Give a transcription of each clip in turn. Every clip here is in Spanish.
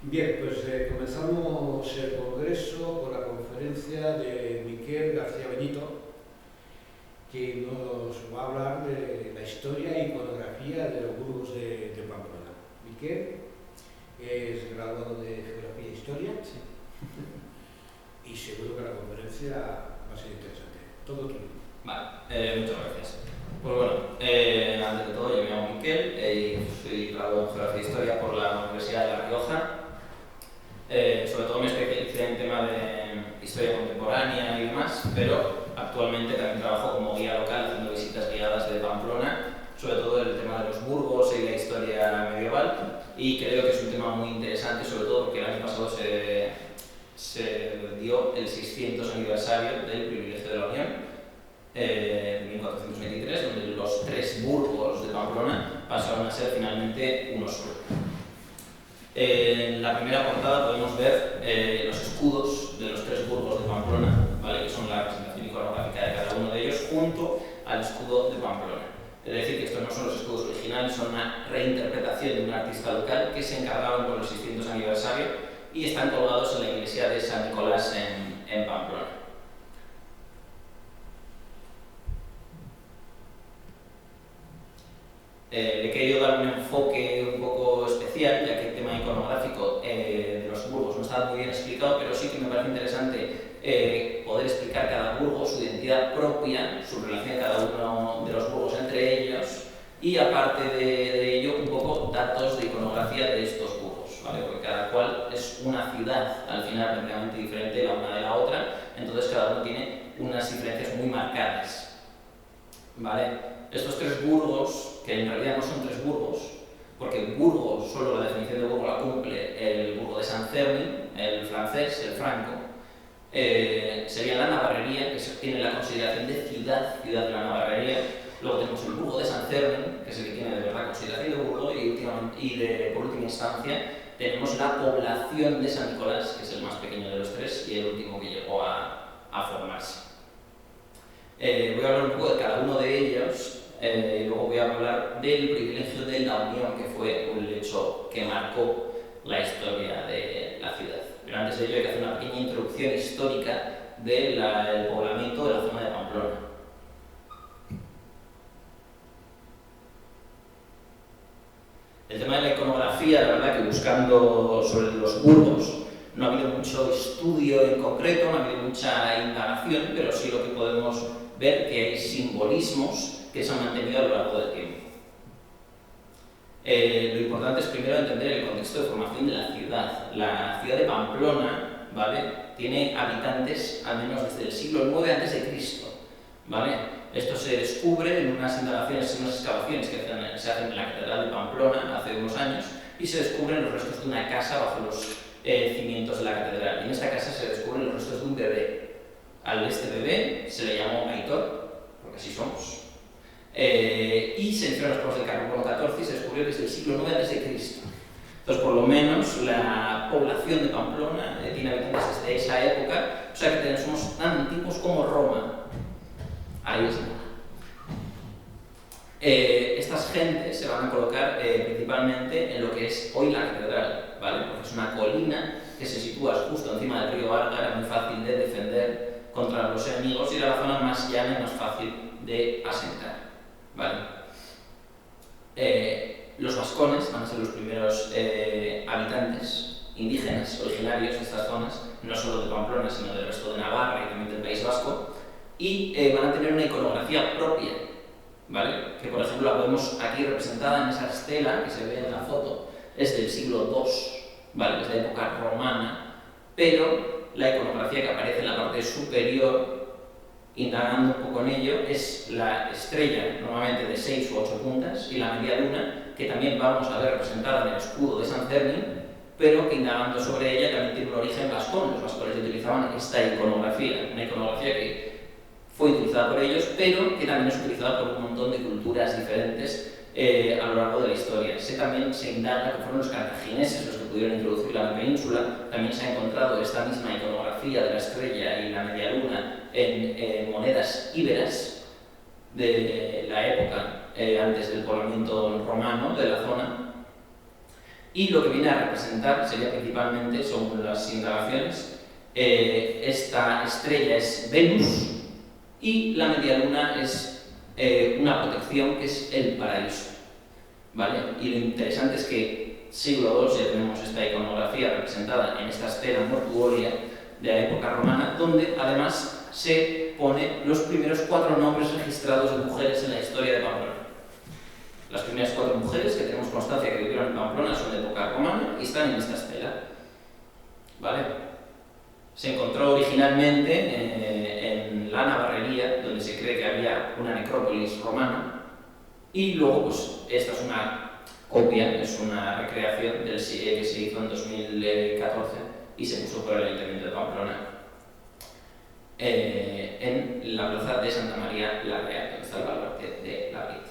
Bien, pues comenzamos el congreso con la conferencia de Miquel García Benito, que nos va a hablar de la historia e iconografía de los burgos de Pamplona. Miquel es graduado de Geografía e Historia, Sí. y seguro que la conferencia va a ser interesante. Todo tuyo. Vale, muchas gracias. Pues bueno, antes de todo yo me llamo Miquel y soy graduado en Geografía e Historia por la Universidad de La Rioja. Sobre todo me especialicé en tema de historia contemporánea y demás, pero actualmente también trabajo como guía local haciendo visitas guiadas de Pamplona, sobre todo el tema de los burgos y la historia medieval, y creo que es un tema muy interesante, sobre todo porque el año pasado se dio el 600 aniversario del privilegio de la Unión, en 1423, donde los tres burgos de Pamplona pasaron a ser finalmente uno solo. En la primera portada podemos ver los escudos de los tres burgos de Pamplona, ¿vale? Que son la representación iconográfica de cada uno de ellos junto al escudo de Pamplona. Es decir, que estos no son los escudos originales, son una reinterpretación de un artista local que se encargaron por el 600 aniversario y están colgados en la iglesia de San Nicolás en Pamplona. Le he querido dar un enfoque un poco especial, ya que el tema iconográfico de los burgos no está muy bien explicado, pero sí que me parece interesante poder explicar cada burgo, su identidad propia, su relación de cada uno de los burgos entre ellos, y aparte de ello, un poco datos de iconografía de estos burgos, ¿vale? Porque cada cual es una ciudad, al final, prácticamente diferente la una de la otra, entonces cada uno tiene unas diferencias muy marcadas, ¿vale? Estos tres burgos, que en realidad no son tres burgos, porque burgo, solo la definición de burgo la cumple el burgo de Saint-Cernin, el francés, el franco, sería la Navarrería, que tiene la consideración de ciudad de la Navarrería. Luego tenemos el burgo de Saint-Cernin, que es el que tiene de verdad consideración de burgo, y por última instancia tenemos la población de San Nicolás, que es el más pequeño de los tres y el último que llegó a formarse. Voy a hablar un poco de cada uno de ellos. Luego voy a hablar del privilegio de la Unión, que fue un hecho que marcó la historia de la ciudad. Pero antes de ello hay que hacer una pequeña introducción histórica del poblamiento de la zona de Pamplona. El tema de la iconografía, la verdad que buscando sobre los burgos no ha habido mucho estudio en concreto, no ha habido mucha indagación, pero sí lo que podemos ver que hay simbolismos que se han mantenido a lo largo del tiempo. Lo importante es primero entender el contexto de formación de la ciudad. La ciudad de Pamplona, ¿vale?, tiene habitantes al menos desde el siglo IX a.C., ¿vale? Esto se descubre en unas indagaciones, en unas excavaciones que se hacen en la Catedral de Pamplona hace unos años, y se descubren los restos de una casa bajo los cimientos de la catedral. Y en esta casa se descubren los restos de un bebé. Este bebé se le llamó Aitor, porque así somos. Y se hicieron las pruebas del carbono 14 y se descubrió que es del siglo IX a.C. Entonces, por lo menos, la población de Pamplona tiene habitantes desde esa época, o sea que somos tan antiguos como Roma. Ahí está. Estas gentes se van a colocar principalmente en lo que es hoy la catedral, ¿vale? Porque es una colina que se sitúa justo encima del río Arga, era muy fácil de defender contra los enemigos y era la zona más llana y más fácil de asentar, ¿vale? Los vascones van a ser los primeros habitantes indígenas originarios de estas zonas, no solo de Pamplona, sino del resto de Navarra y también del País Vasco, y van a tener una iconografía propia, ¿vale? Que por ejemplo la vemos aquí representada en esa estela que se ve en la foto, es del siglo II, ¿vale? Es de época romana, pero la iconografía que aparece en la parte superior, indagando un poco en ello, es la estrella, normalmente de 6 u 8 puntas, y la media luna, que también vamos a ver representada en el escudo de Saint-Cernin, pero que indagando sobre ella también tiene un origen vascón. Los vascones utilizaban esta iconografía, una iconografía que fue utilizada por ellos, pero que también es utilizada por un montón de culturas diferentes a lo largo de la historia. También se indaga que fueron los cartagineses los que pudieron introducirla en la península. También se ha encontrado esta misma iconografía de la estrella y la media luna en monedas íberas de la época antes del poblamiento romano de la zona. y lo que viene a representar sería principalmente, según las indagaciones, esta estrella es Venus y la media luna es una protección que es el paraíso, ¿vale? Y lo interesante es que siglo II ya tenemos esta iconografía representada en esta estela mortuoria de la época romana, donde además se pone los primeros 4 nombres registrados de mujeres en la historia de Pamplona. Las primeras 4 mujeres que tenemos constancia que vivieron en Pamplona son de época romana y están en esta estela, ¿vale? Se encontró originalmente en la Navarrería, donde se cree que había una necrópolis romana, y luego, pues, esta es una copia, es una recreación del que se hizo en 2014 y se puso por el Ayuntamiento de Pamplona en la plaza de Santa María la Real, donde está el baluarte de la Virgen.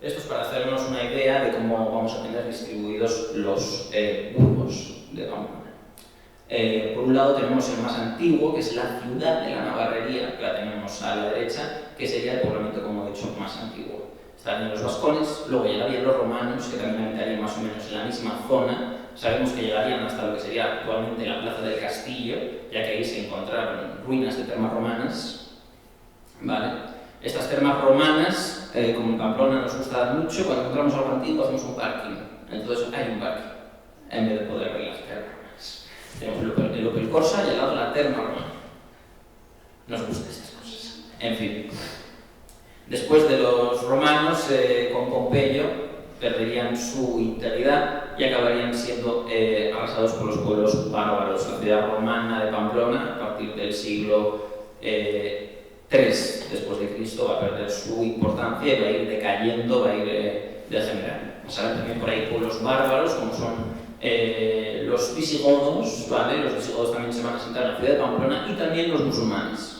Esto es para hacernos una idea de cómo vamos a tener distribuidos los burgos de Pamplona. Por un lado tenemos el más antiguo, que es la ciudad de la Navarrería, que la tenemos a la derecha, que sería el poblamiento, como he dicho, más antiguo. Estarían los vascones, luego llegarían los romanos, que también habitarían más o menos en la misma zona. Sabemos que llegarían hasta lo que sería actualmente la plaza del Castillo, ya que ahí se encontraron ruinas de termas romanas, ¿vale? Estas termas romanas, como en Pamplona nos gusta mucho, cuando encontramos algo antiguo hacemos un parking. Entonces hay un parking, en vez de poder ver las termas romanas. Tenemos el Opel Corsa y al lado la terma romana. Nos gustan estas cosas. En fin. Después de los romanos, con Pompeyo, perderían su integridad y acabarían siendo arrasados por los pueblos bárbaros. La ciudad romana de Pamplona, a partir del siglo III después de Cristo, va a perder su importancia y va a ir decayendo, va a ir degenerando. Pasarán también por ahí pueblos bárbaros, como son los visigodos, ¿vale? Los visigodos también se van a asentar en la ciudad de Pamplona, y también los musulmanes.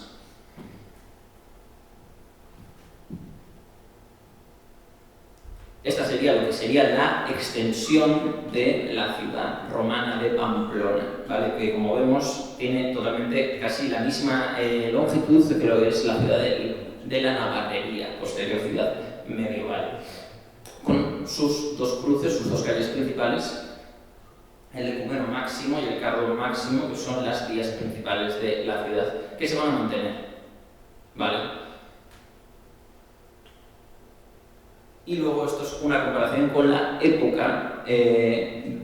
Esta sería lo que sería la extensión de la ciudad romana de Pamplona, ¿vale? Que, como vemos, tiene totalmente casi la misma longitud que lo que es la ciudad de la Navarrería, posterior ciudad medieval, con sus 2 cruces, sus 2 calles principales, el Ecumeno Máximo y el Cardo Máximo, que son las vías principales de la ciudad, que se van a mantener, ¿vale? Y luego esto es una comparación con la época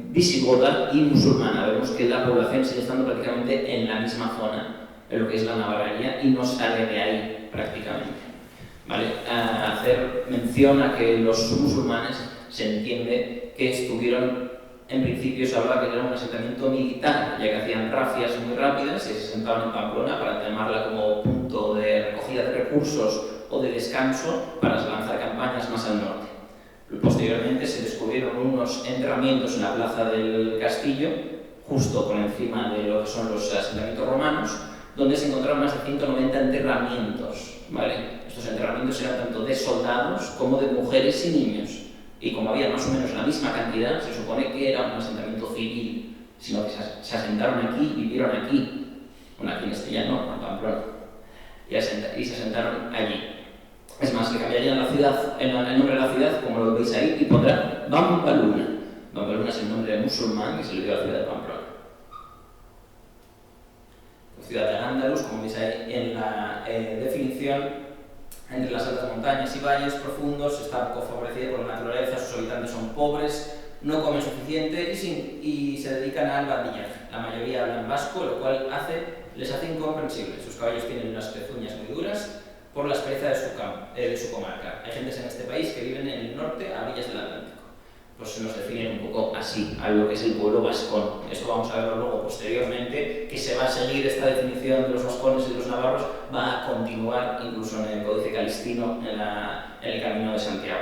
visigoda y musulmana. Vemos que la población sigue estando prácticamente en la misma zona, en lo que es la Navarrería, y no sale de ahí prácticamente. ¿Vale? A hacer mención a que los musulmanes se entiende que estuvieron, en principio se habla que era un asentamiento militar, ya que hacían rafias muy rápidas y se sentaban en Pamplona para tomarla como punto de recogida de recursos o de descanso para lanzar campañas más al norte. Posteriormente se descubrieron unos enterramientos en la plaza del Castillo, justo por encima de lo que son los asentamientos romanos, donde se encontraron más de 190 enterramientos, ¿vale? Estos enterramientos eran tanto de soldados como de mujeres y niños, y como había más o menos la misma cantidad, se supone que era un asentamiento civil, sino que se asentaron aquí, vivieron aquí, bueno, aquí en Estella no, en Pamplona, y se asentaron allí. Es más, le cambiarían la ciudad, el nombre de la ciudad, como lo veis ahí, y pondrán Bambaluna. Bambaluna es el nombre musulmán que se le dio a la ciudad de Pamplona. La ciudad de Al-Ándalus, como veis ahí en la definición, entre las altas montañas y valles profundos, está poco favorecida por la naturaleza, sus habitantes son pobres, no comen suficiente y se dedican al bandillaje. La mayoría hablan vasco, lo cual les hace incomprensibles. Sus caballos tienen unas pezuñas muy duras por la aspereza de su comarca. Hay gentes en este país que viven en el norte, a orillas del Atlántico. Pues nos definen un poco así, a lo que es el pueblo vascón. Esto vamos a verlo luego posteriormente, que se va a seguir esta definición de los vascones y de los navarros, va a continuar incluso en el Códice Calistino, en el Camino de Santiago.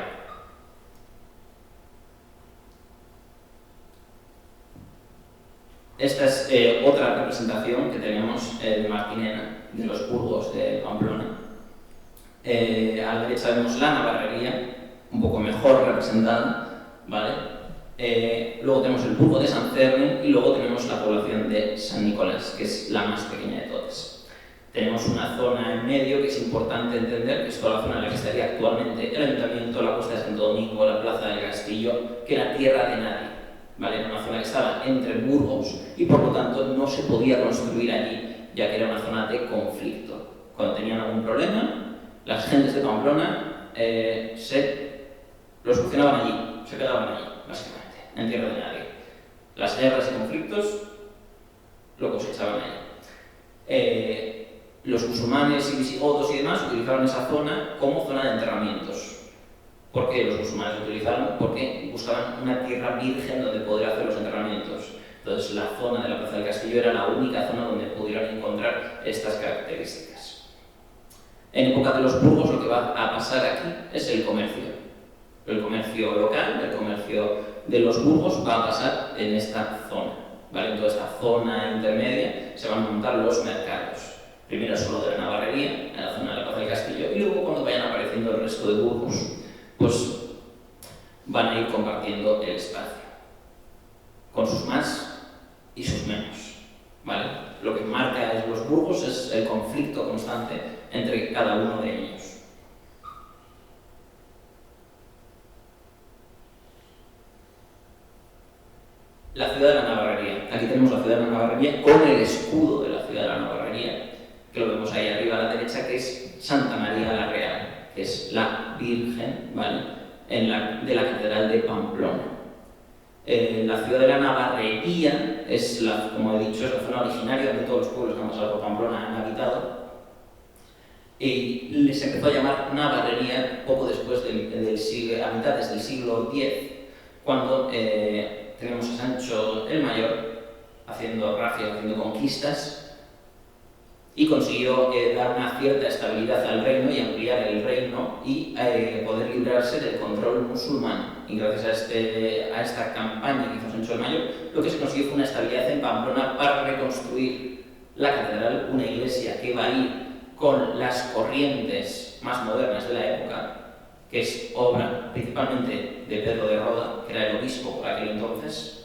Esta es otra representación que tenemos de Martinena, de los burgos de Pamplona. A la derecha vemos la Navarrería, un poco mejor representada, ¿vale? Luego tenemos el burgo de San Cermen y luego tenemos la población de San Nicolás, que es la más pequeña de todas. Tenemos una zona en medio que es importante entender, que es toda la zona en la que estaría actualmente el Ayuntamiento, la Costa de Santo Domingo, la Plaza del Castillo, que era tierra de nadie, ¿vale? Era una zona que estaba entre burgos y por lo tanto no se podía construir allí, ya que era una zona de conflicto. Cuando tenían algún problema, las gentes de Pamplona lo solucionaban allí, se quedaban allí, básicamente, en tierra de nadie. Las guerras y conflictos lo cosechaban allí. Los musulmanes y visigodos y demás utilizaron esa zona como zona de enterramientos. ¿Por qué los musulmanes lo utilizaron? Porque buscaban una tierra virgen donde poder hacer los enterramientos. Entonces la zona de la Plaza del Castillo era la única zona donde pudieran encontrar estas características. En época de los burgos lo que va a pasar aquí es el comercio. El comercio local, el comercio de los burgos va a pasar en esta zona, ¿vale? En toda esta zona intermedia se van a montar los mercados. Primero solo de la Navarrería, en la zona de la Plaza del Castillo, y luego cuando vayan apareciendo el resto de burgos, pues van a ir compartiendo el espacio, con sus más y sus menos, ¿vale? Lo que marca los burgos es el conflicto constante entre cada uno de ellos. La ciudad de la Navarrería. Aquí tenemos la ciudad de la Navarrería con el escudo de la ciudad de la Navarrería, que lo vemos ahí arriba a la derecha, que es Santa María la Real, que es la Virgen, ¿vale? De la Catedral de Pamplona. La ciudad de la Navarrería es, como he dicho, es la zona originaria donde todos los pueblos que han pasado por Pamplona han habitado. Y les empezó a llamar Navarrería poco después a mitades del siglo X, cuando tenemos a Sancho el Mayor haciendo razias, haciendo conquistas, y consiguió dar una cierta estabilidad al reino y ampliar el reino y poder librarse del control musulmán. Y gracias a esta campaña que hizo Sancho el Mayor, lo que se consiguió fue una estabilidad en Pamplona para reconstruir la catedral, una iglesia que va a ir con las corrientes más modernas de la época, que es obra principalmente de Pedro de Roda, que era el obispo por aquel entonces.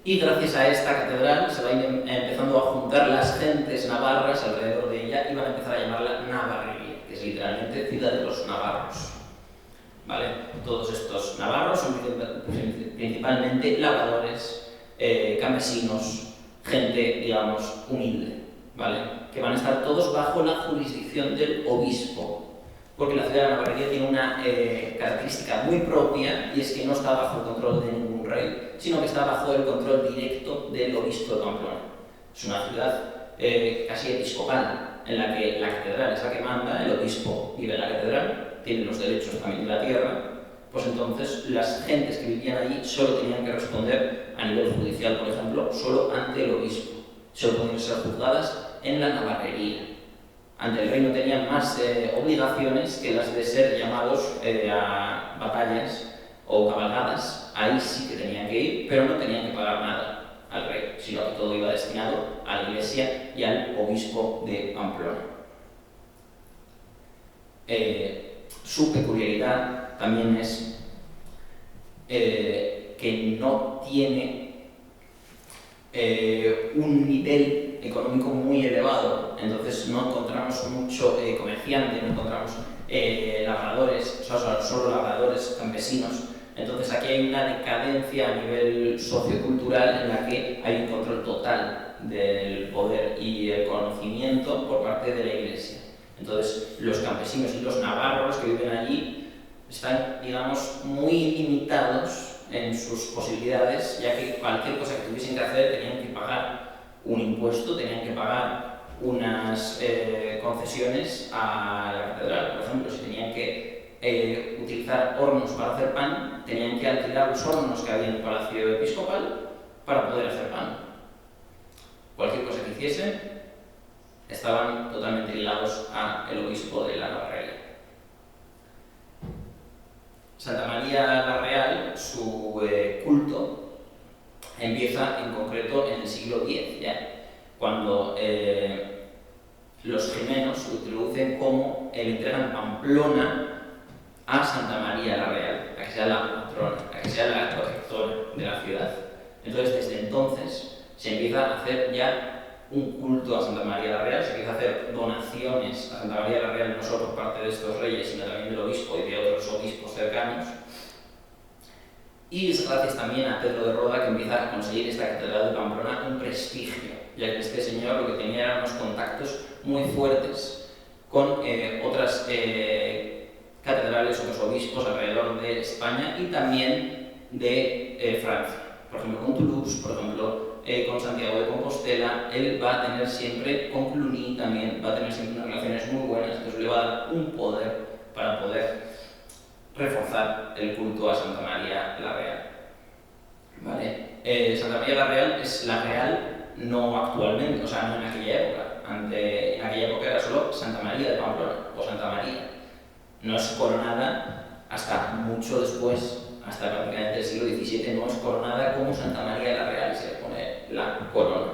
Y gracias a esta catedral se va a ir empezando a juntar las gentes navarras alrededor de ella y van a empezar a llamarla Navarrería, que es literalmente ciudad de los navarros, ¿vale? Todos estos navarros son principalmente labradores, campesinos, gente, digamos, humilde, ¿vale? Que van a estar todos bajo la jurisdicción del obispo, porque la ciudad de Navarrería tiene una característica muy propia, y es que no está bajo el control de ningún rey, sino que está bajo el control directo del obispo de Pamplona. Es una ciudad casi episcopal, en la que la catedral es la que manda, el obispo vive en la catedral, tiene los derechos también de la tierra. Pues entonces las gentes que vivían allí solo tenían que responder a nivel judicial, por ejemplo, solo ante el obispo. Solo podían ser juzgadas en la Navarrería. Ante el rey no tenían más obligaciones que las de ser llamados a batallas o cabalgadas. Ahí sí que tenían que ir, pero no tenían que pagar nada al rey, sino que todo iba destinado a la iglesia y al obispo de Pamplona. Su peculiaridad también es que no tiene un nivel económico muy elevado, entonces no encontramos mucho comerciante, no encontramos labradores, o sea, solo labradores, campesinos. Entonces aquí hay una decadencia a nivel sociocultural en la que hay un control total del poder y el conocimiento por parte de la iglesia. Entonces los campesinos y los navarros que viven allí están, digamos, muy limitados en sus posibilidades, ya que cualquier cosa que tuviesen que hacer tenían que pagar un impuesto, tenían que pagar unas concesiones a la catedral. Por ejemplo, si tenían que utilizar hornos para hacer pan, tenían que alquilar los hornos que había en el Palacio Episcopal para poder hacer pan. Cualquier cosa que hiciesen, estaban totalmente ligados al obispo de la Navarrería. Santa María la Real, su culto empieza en concreto en el siglo X, ¿ya? Cuando los jimenos lo introducen como le entregan Pamplona a Santa María la Real, a que sea la patrona, a que sea la protectora de la ciudad. Entonces, desde entonces se empieza a hacer ya un culto a Santa María la Real, se quiso hacer donaciones a Santa María la Real, no solo por parte de estos reyes, sino también del obispo y de otros obispos cercanos. Y es gracias también a Pedro de Roda que empieza a conseguir esta catedral de Pamplona un prestigio, ya que este señor lo que tenía eran unos contactos muy fuertes con otras catedrales, otros obispos alrededor de España y también de Francia. Por ejemplo, con Toulouse, por ejemplo, con Santiago de Compostela. Él va a tener siempre, con Cluny también, va a tener siempre unas relaciones muy buenas, entonces le va a dar un poder para poder reforzar el culto a Santa María la Real. ¿Vale? Santa María la Real es la Real no actualmente, o sea, no en aquella época. En aquella época era solo Santa María de Pamplona o Santa María. No es coronada hasta mucho después, hasta prácticamente el siglo XVII, no es coronada como Santa María la Real, se le pone la corona.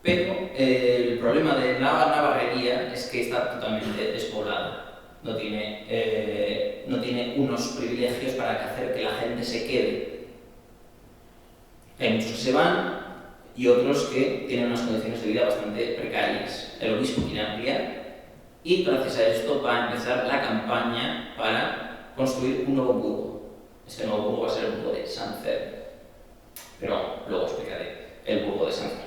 Pero el problema de la navarrería es que está totalmente despoblada. No tiene unos privilegios para hacer que la gente se quede. Hay muchos que se van y otros que tienen unas condiciones de vida bastante precarias. El obispo quiere ampliar y gracias a esto va a empezar la campaña para construir un nuevo burgo. Este nuevo burgo va a ser el burgo de Sancerre. Pero luego explicaré el burgo de Sancerre.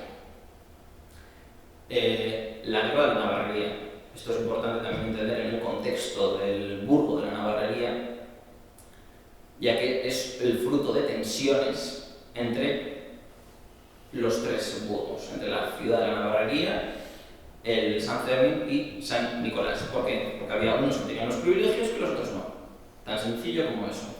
La guerra de la navarrería. Esto es importante también entender en el contexto del burgo de la navarrería, ya que es el fruto de tensiones entre los tres burgos, entre la ciudad de la navarrería, el San Fermín y San Nicolás. ¿Por qué? Porque había unos que tenían los privilegios que los otros no. Tan sencillo como eso.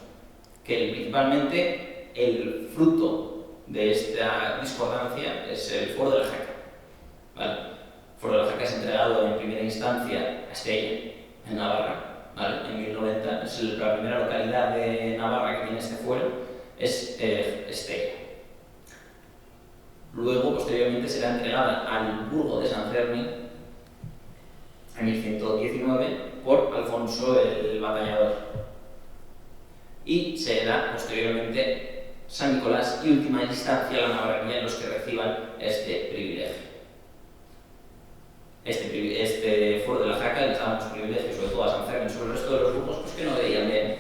Que principalmente el fruto de esta discordancia es el Foro de la Jaca. ¿Vale? El Foro de la Jaca es entregado en primera instancia a Estella, en Navarra, ¿vale? En 1090. Es la primera localidad de Navarra que tiene este fuero, es Estella. Luego, posteriormente, será entregada al burgo de San Fermín en 1119 por Alfonso el Batallador. Y será posteriormente San Nicolás y última instancia la navarrería en los que reciban este privilegio. Este Foro de la Jaca les daba unos privilegios, sobre todo a San Fermín, sobre el resto de los burgos, pues que no veían bien.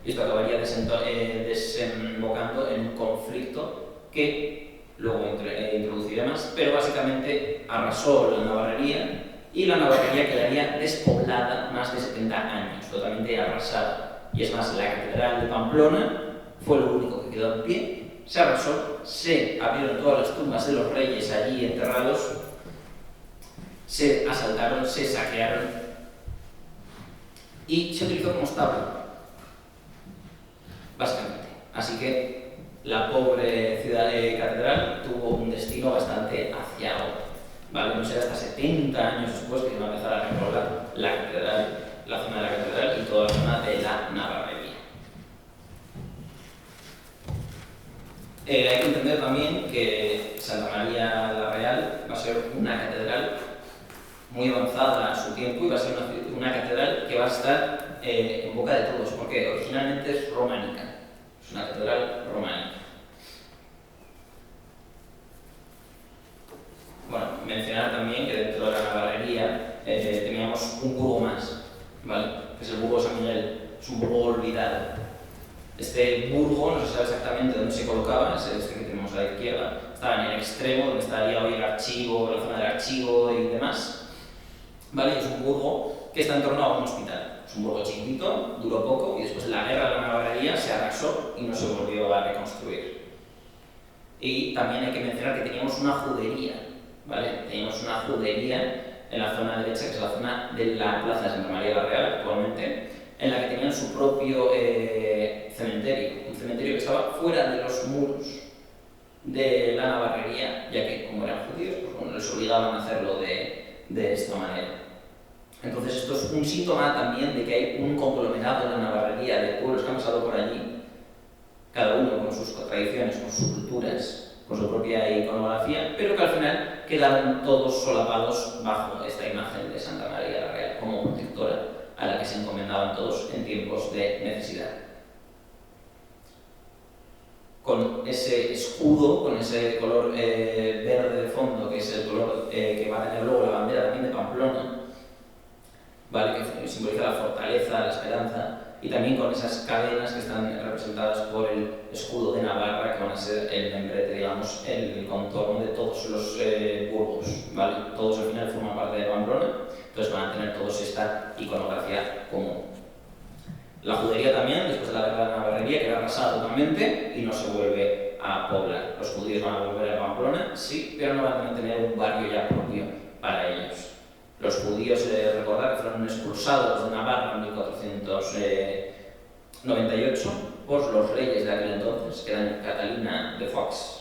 Y esto acabaría desembocando en un conflicto que luego introduciré más, pero básicamente arrasó la navarrería y la navarrería quedaría despoblada más de 70 años, totalmente arrasada. Y es más, la catedral de Pamplona fue lo único que quedó en pie, se arrasó, se abrieron todas las tumbas de los reyes allí enterrados, se asaltaron, se saquearon y se utilizó como establo, básicamente. Así que la pobre ciudad de catedral tuvo un destino bastante aciago. ¿Vale? No será hasta 70 años después que se va a empezar a repoblar la catedral, la zona de la catedral y toda la zona de la navarrería. Hay que entender también que Santa María la Real va a ser una catedral muy avanzada a su tiempo y va a ser una catedral que va a estar en boca de todos, porque originalmente es románica. Es una catedral románica. Bueno, mencionar también que dentro de la navarrería teníamos un burgo más, ¿vale? Que es el burgo de San Miguel. Es un burgo olvidado. Este burgo no se sabe exactamente dónde se colocaba, es este que tenemos a la izquierda. Estaba en el extremo, donde estaría hoy el archivo, la zona del archivo y demás. ¿Vale? Es un burgo que está en torno a un hospital. Es un burgo chiquitito, duró poco y después de la guerra de la navarrería se arrasó y no se volvió a reconstruir. Y también hay que mencionar que teníamos una judería, ¿vale? Teníamos una judería en la zona derecha, que es la zona de la plaza de Santa María la Real actualmente, en la que tenían su propio cementerio, un cementerio que estaba fuera de los muros de la navarrería, ya que como eran judíos, pues bueno, les obligaban a hacerlo de esta manera. Entonces esto es un síntoma también de que hay un conglomerado en la navarrería de pueblos que han pasado por allí, cada uno con sus tradiciones, con sus culturas, con su propia iconografía, pero que al final quedaron todos solapados bajo esta imagen de Santa María la Real como protectora a la que se encomendaban todos en tiempos de necesidad. con ese escudo, con ese color verde de fondo, que es el color que va a tener luego la bandera también de Pamplona, ¿vale? Que simboliza la fortaleza, la esperanza, y también con esas cadenas que están representadas por el escudo de Navarra, que van a ser el membrete, digamos, el contorno de todos los burgos, ¿vale? Todos al final forman parte de Pamplona, entonces van a tener todos esta iconografía común. La judería también, después de la guerra de la Navarrería, queda arrasada totalmente y no se vuelve a poblar. Los judíos van a volver a Pamplona, sí, pero no van a tener un barrio ya propio para ellos. Los judíos, recordad que fueron expulsados de Navarra en 1498 por los reyes de aquel entonces, que eran Catalina de Foix,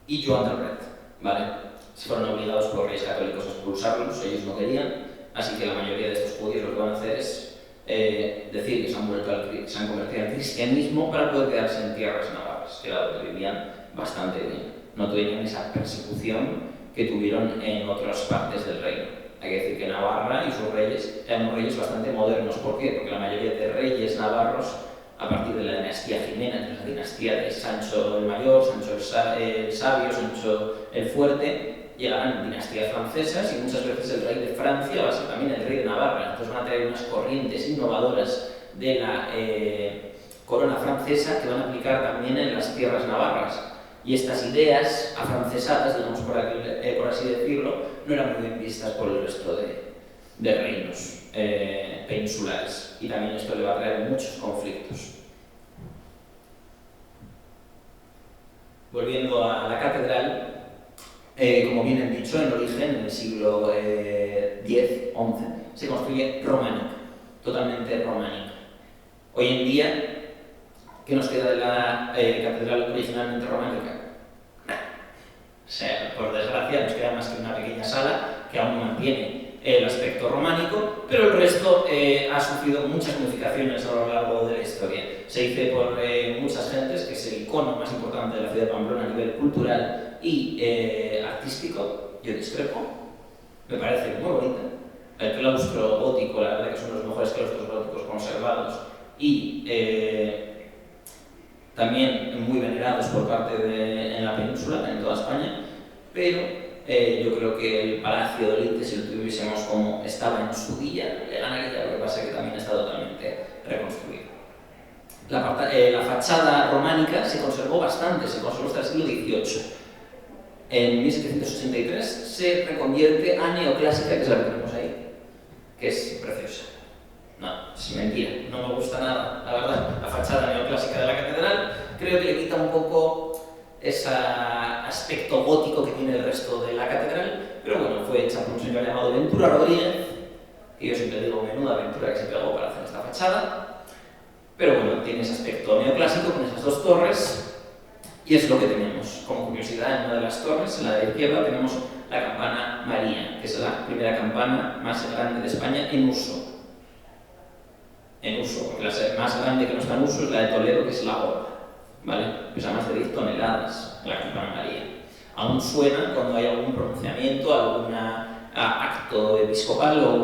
y Joan d'Albret, ¿vale? Se fueron obligados por los reyes católicos a expulsarlos, ellos no querían, así que la mayoría de estos judíos lo que van a hacer es decir que se han convertido al cristianismo para poder quedarse en tierras navarras, que era donde vivían bastante bien. No tuvieron esa persecución que tuvieron en otras partes del reino. Hay que decir que Navarra y sus reyes eran reyes bastante modernos. ¿Por qué? Porque la mayoría de reyes navarros, a partir de la dinastía Jimena, que es la dinastía de Sancho el Mayor, Sancho el Sabio, Sancho el Fuerte, llegarán dinastías francesas y muchas veces el rey de Francia va a ser también el rey de Navarra. Entonces van a traer unas corrientes innovadoras de la corona francesa que van a aplicar también en las tierras navarras. Y estas ideas afrancesadas, digamos por así decirlo, no eran muy bien vistas por el resto de reinos peninsulares. Y también esto le va a traer muchos conflictos. Volviendo a la catedral, como bien he dicho, en origen, en el siglo X-XI, se construye románica, totalmente románica. Hoy en día, ¿qué nos queda de la catedral originalmente románica? O sea, por desgracia nos queda más que una pequeña sala que aún mantiene el aspecto románico, pero el resto ha sufrido muchas modificaciones a lo largo de la historia. Se dice por muchas gentes que es el icono más importante de la ciudad de Pamplona a nivel cultural y artístico. Yo discrepo, me parece muy bonita. El claustro gótico, la verdad que son los mejores claustros góticos conservados y también muy venerados por parte en la península, en toda España, pero yo creo que el Palacio de Olite, si lo tuviésemos como estaba en su día, le ganaría, lo que pasa es que también está totalmente reconstruido. La fachada románica se conservó bastante, se conservó hasta el siglo XVIII. En 1783 se reconvierte a neoclásica, que es la que tenemos ahí, que es preciosa. No, es mentira, no me gusta nada, la verdad, la fachada neoclásica de la catedral. Creo que le quita un poco ese aspecto gótico que tiene el resto de la catedral, pero bueno, fue hecha por un señor llamado Ventura Rodríguez, que yo siempre digo menuda aventura que se pegó para hacer esta fachada, pero bueno, tiene ese aspecto neoclásico con esas dos torres, y es lo que tenemos. Como curiosidad, en una de las torres, en la de la izquierda, tenemos la campana María, que es la primera campana más grande de España en uso. Porque la más grande que no está en uso es la de Toledo, que es la gorda, ¿vale? Pesa más de 10 toneladas la campana María. Aún suena cuando hay algún pronunciamiento, algún acto episcopal o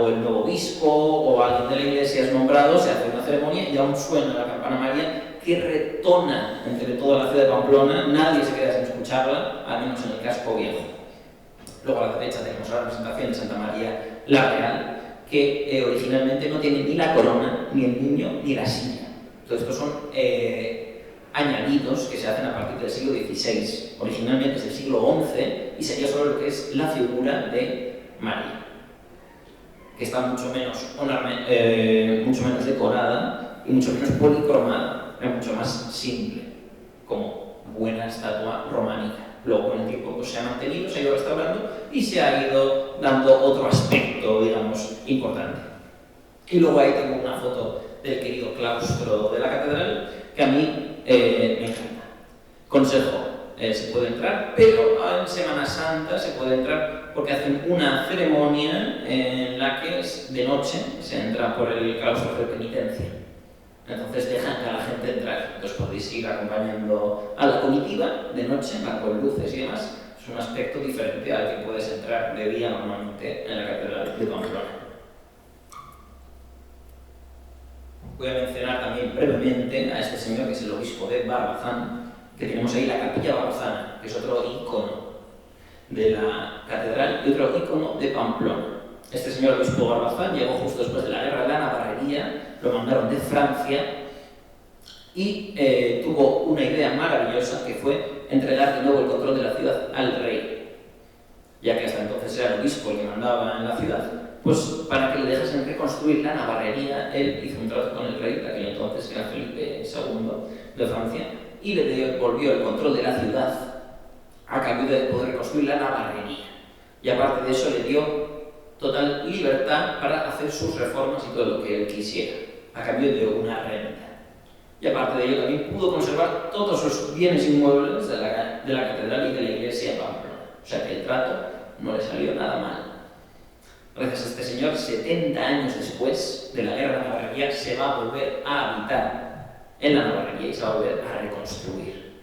el nuevo obispo o alguien de la iglesia es nombrado, se hace una ceremonia y aún suena la campana María que retona entre toda la ciudad de Pamplona, nadie se queda sin escucharla, al menos en el casco viejo. Luego a la derecha tenemos la representación de Santa María la Real, que originalmente no tiene ni la corona, ni el niño, ni la silla. Entonces estos son añadidos que se hacen a partir del siglo XVI. Originalmente es del siglo XI y sería solo lo que es la figura de María, que está mucho menos decorada y mucho menos policromada, es mucho más simple, como buena estatua románica. Luego con el tiempo pues, se ha mantenido, se ha ido restaurando y se ha ido dando otro aspecto, digamos, importante. Y luego ahí tengo una foto del querido claustro de la catedral que a mí me encanta. Consejo, se puede entrar, pero en Semana Santa se puede entrar porque hacen una ceremonia en la que de noche se entra por el claustro de penitencia. Entonces dejan que a la gente entrar, entonces podéis ir acompañando a la comitiva de noche, van con luces y demás. Es un aspecto diferente al que puedes entrar de día normalmente en la catedral de Pamplona. Voy a mencionar también brevemente a este señor que es el obispo de Barbazán, que tenemos ahí la capilla barbazana, que es otro icono de la catedral y otro icono de Pamplona. Este señor obispo Barbazán llegó justo después de la guerra de la Navarrería, lo mandaron de Francia y tuvo una idea maravillosa que fue entregar de nuevo el control de la ciudad al rey, ya que hasta entonces era el obispo el que mandaba en la ciudad. Pues para que le dejasen reconstruir la Navarrería, él hizo un trato con el rey, de aquel entonces que era Felipe II de Francia, y le devolvió el control de la ciudad a cambio de poder reconstruir la Navarrería. Y aparte de eso le dio total libertad para hacer sus reformas y todo lo que él quisiera, a cambio de una renta. Y aparte de ello también pudo conservar todos los bienes inmuebles de la catedral y de la iglesia de Pamplona. O sea que el trato no le salió nada mal. Gracias a este señor, 70 años después de la guerra de Navarrería, se va a volver a habitar en la Navarrería y se va a volver a reconstruir.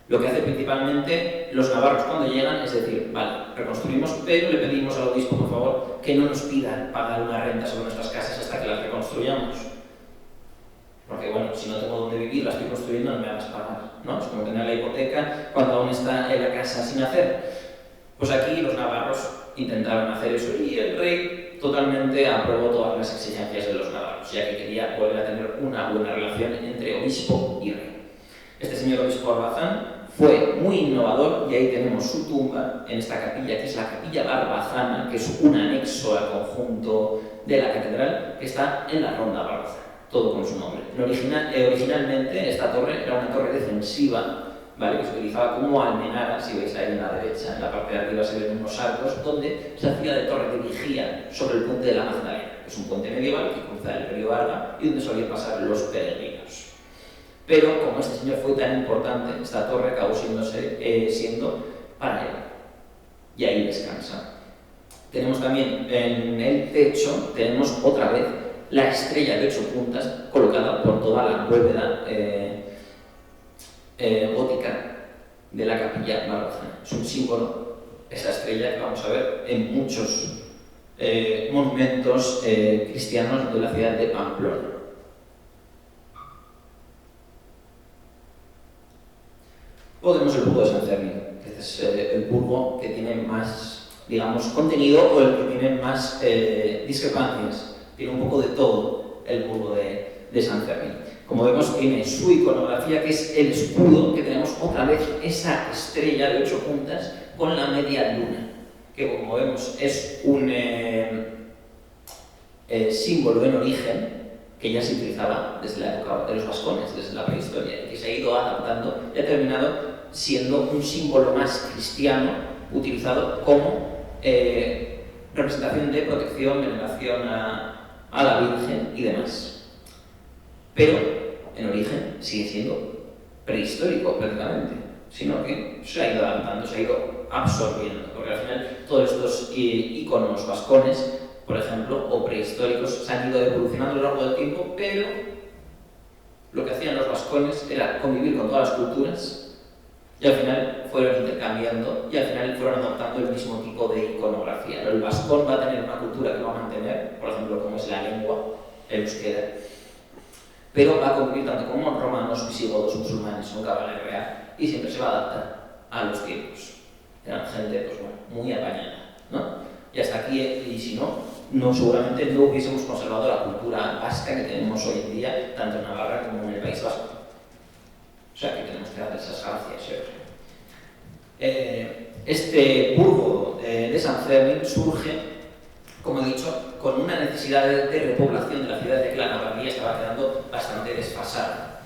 Lo que hace principalmente los navarros cuando llegan es decir, vale, reconstruimos, pero le pedimos al obispo, por favor, que no nos pidan pagar una renta sobre nuestras casas hasta que las reconstruyamos. Porque bueno, si no tengo dónde vivir, la estoy construyendo, no me hagas pagar, ¿no? Es como tener la hipoteca cuando aún está en la casa sin hacer. Pues aquí los navarros intentaron hacer eso y el rey totalmente aprobó todas las exigencias de los navarros, ya que quería volver a tener una buena relación entre obispo y rey. Este señor obispo Barbazán fue muy innovador y ahí tenemos su tumba en esta capilla, que es la capilla barbazana, que es un anexo al conjunto de la catedral, que está en la ronda Barbazana, todo con su nombre. Originalmente esta torre era una torre defensiva, ¿vale? Que se utilizaba como almenara, si veis ahí en la derecha, en la parte de arriba se ven unos arcos, donde se hacía de torre de vigía sobre el puente de la Magdalena, que es un puente medieval que cruza el río Arga y donde solían pasar los peregrinos. Pero como este señor fue tan importante, esta torre acabó siendo para él. Y ahí descansa. Tenemos también en el techo, tenemos otra vez la estrella de 8 puntas colocada por toda la bóveda gótica de la capilla barbazana. Es un símbolo, esta estrella que vamos a ver en muchos monumentos cristianos de la ciudad de Pamplona. O tenemos el burgo de San Fermín, que es el burgo que tiene más, digamos, contenido o el que tiene más discrepancias. Tiene un poco de todo el burgo de San Fermín. Como vemos, tiene su iconografía, que es el escudo, que tenemos otra vez esa estrella de 8 puntas con la media luna, que como vemos es un símbolo en origen que ya se utilizaba desde la época de los vascones, desde la prehistoria, y que se ha ido adaptando y ha terminado siendo un símbolo más cristiano utilizado como representación de protección, veneración a la Virgen y demás. Pero en origen sigue siendo prehistórico prácticamente, sino que se ha ido adaptando, se ha ido absorbiendo, porque al final todos estos iconos vascones, por ejemplo, o prehistóricos, se han ido evolucionando a lo largo del tiempo, pero lo que hacían los vascones era convivir con todas las culturas y al final fueron intercambiando y al final fueron adoptando el mismo tipo de iconografía. El vascón va a tener una cultura que va a mantener, por ejemplo, como es la lengua, el euskera, pero va a convivir tanto con romanos, visigodos, musulmanes, nunca va a real y siempre se va a adaptar a los tiempos. Eran gente, pues bueno, muy apañada, ¿no? Y hasta aquí, y si no, seguramente no hubiésemos conservado la cultura vasca que tenemos hoy en día, tanto en Navarra como en el País Vasco. O sea que tenemos que dar esas gracias. Este burgo de San Fermín surge, como he dicho, con una necesidad de repoblación de la ciudad, de que la Navarría estaba quedando bastante desfasada.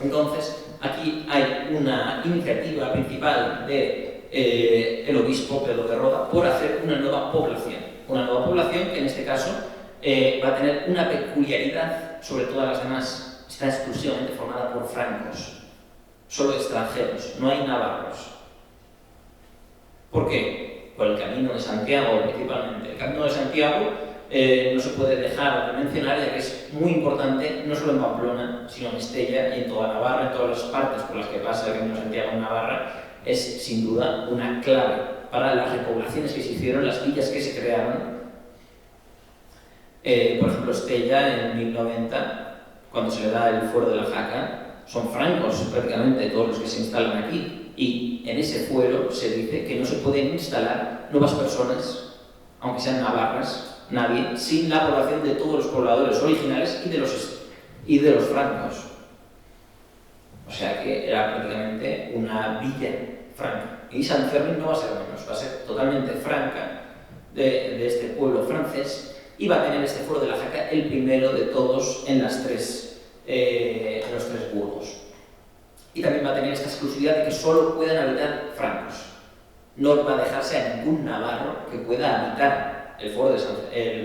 Entonces, aquí hay una iniciativa principal del obispo Pedro de Roda por hacer una nueva población que en este caso va a tener una peculiaridad sobre todas las demás. Está exclusivamente formada por francos, solo extranjeros, no hay navarros. ¿Por qué? Por el Camino de Santiago principalmente. El Camino de Santiago no se puede dejar de mencionar, ya que es muy importante no solo en Pamplona, sino en Estella y en toda Navarra, en todas las partes por las que pasa el Camino de Santiago en Navarra. Es sin duda una clave para las repoblaciones que se hicieron, las villas que se crearon. Por ejemplo, Estella en 1090, cuando se le da el fuero de la Jaca, son francos prácticamente todos los que se instalan aquí. Y en ese fuero se dice que no se pueden instalar nuevas personas, aunque sean navarras, nadie, sin la aprobación de todos los pobladores originales y de los francos. O sea que era prácticamente una villa franca. Y Sant Fermín no va a ser menos, va a ser totalmente franca de este pueblo francés y va a tener este fuero de la Jaca el primero de todos en los tres burgos. Y también va a tener esta exclusividad de que solo puedan habitar francos. No va a dejarse a ningún navarro que pueda habitar el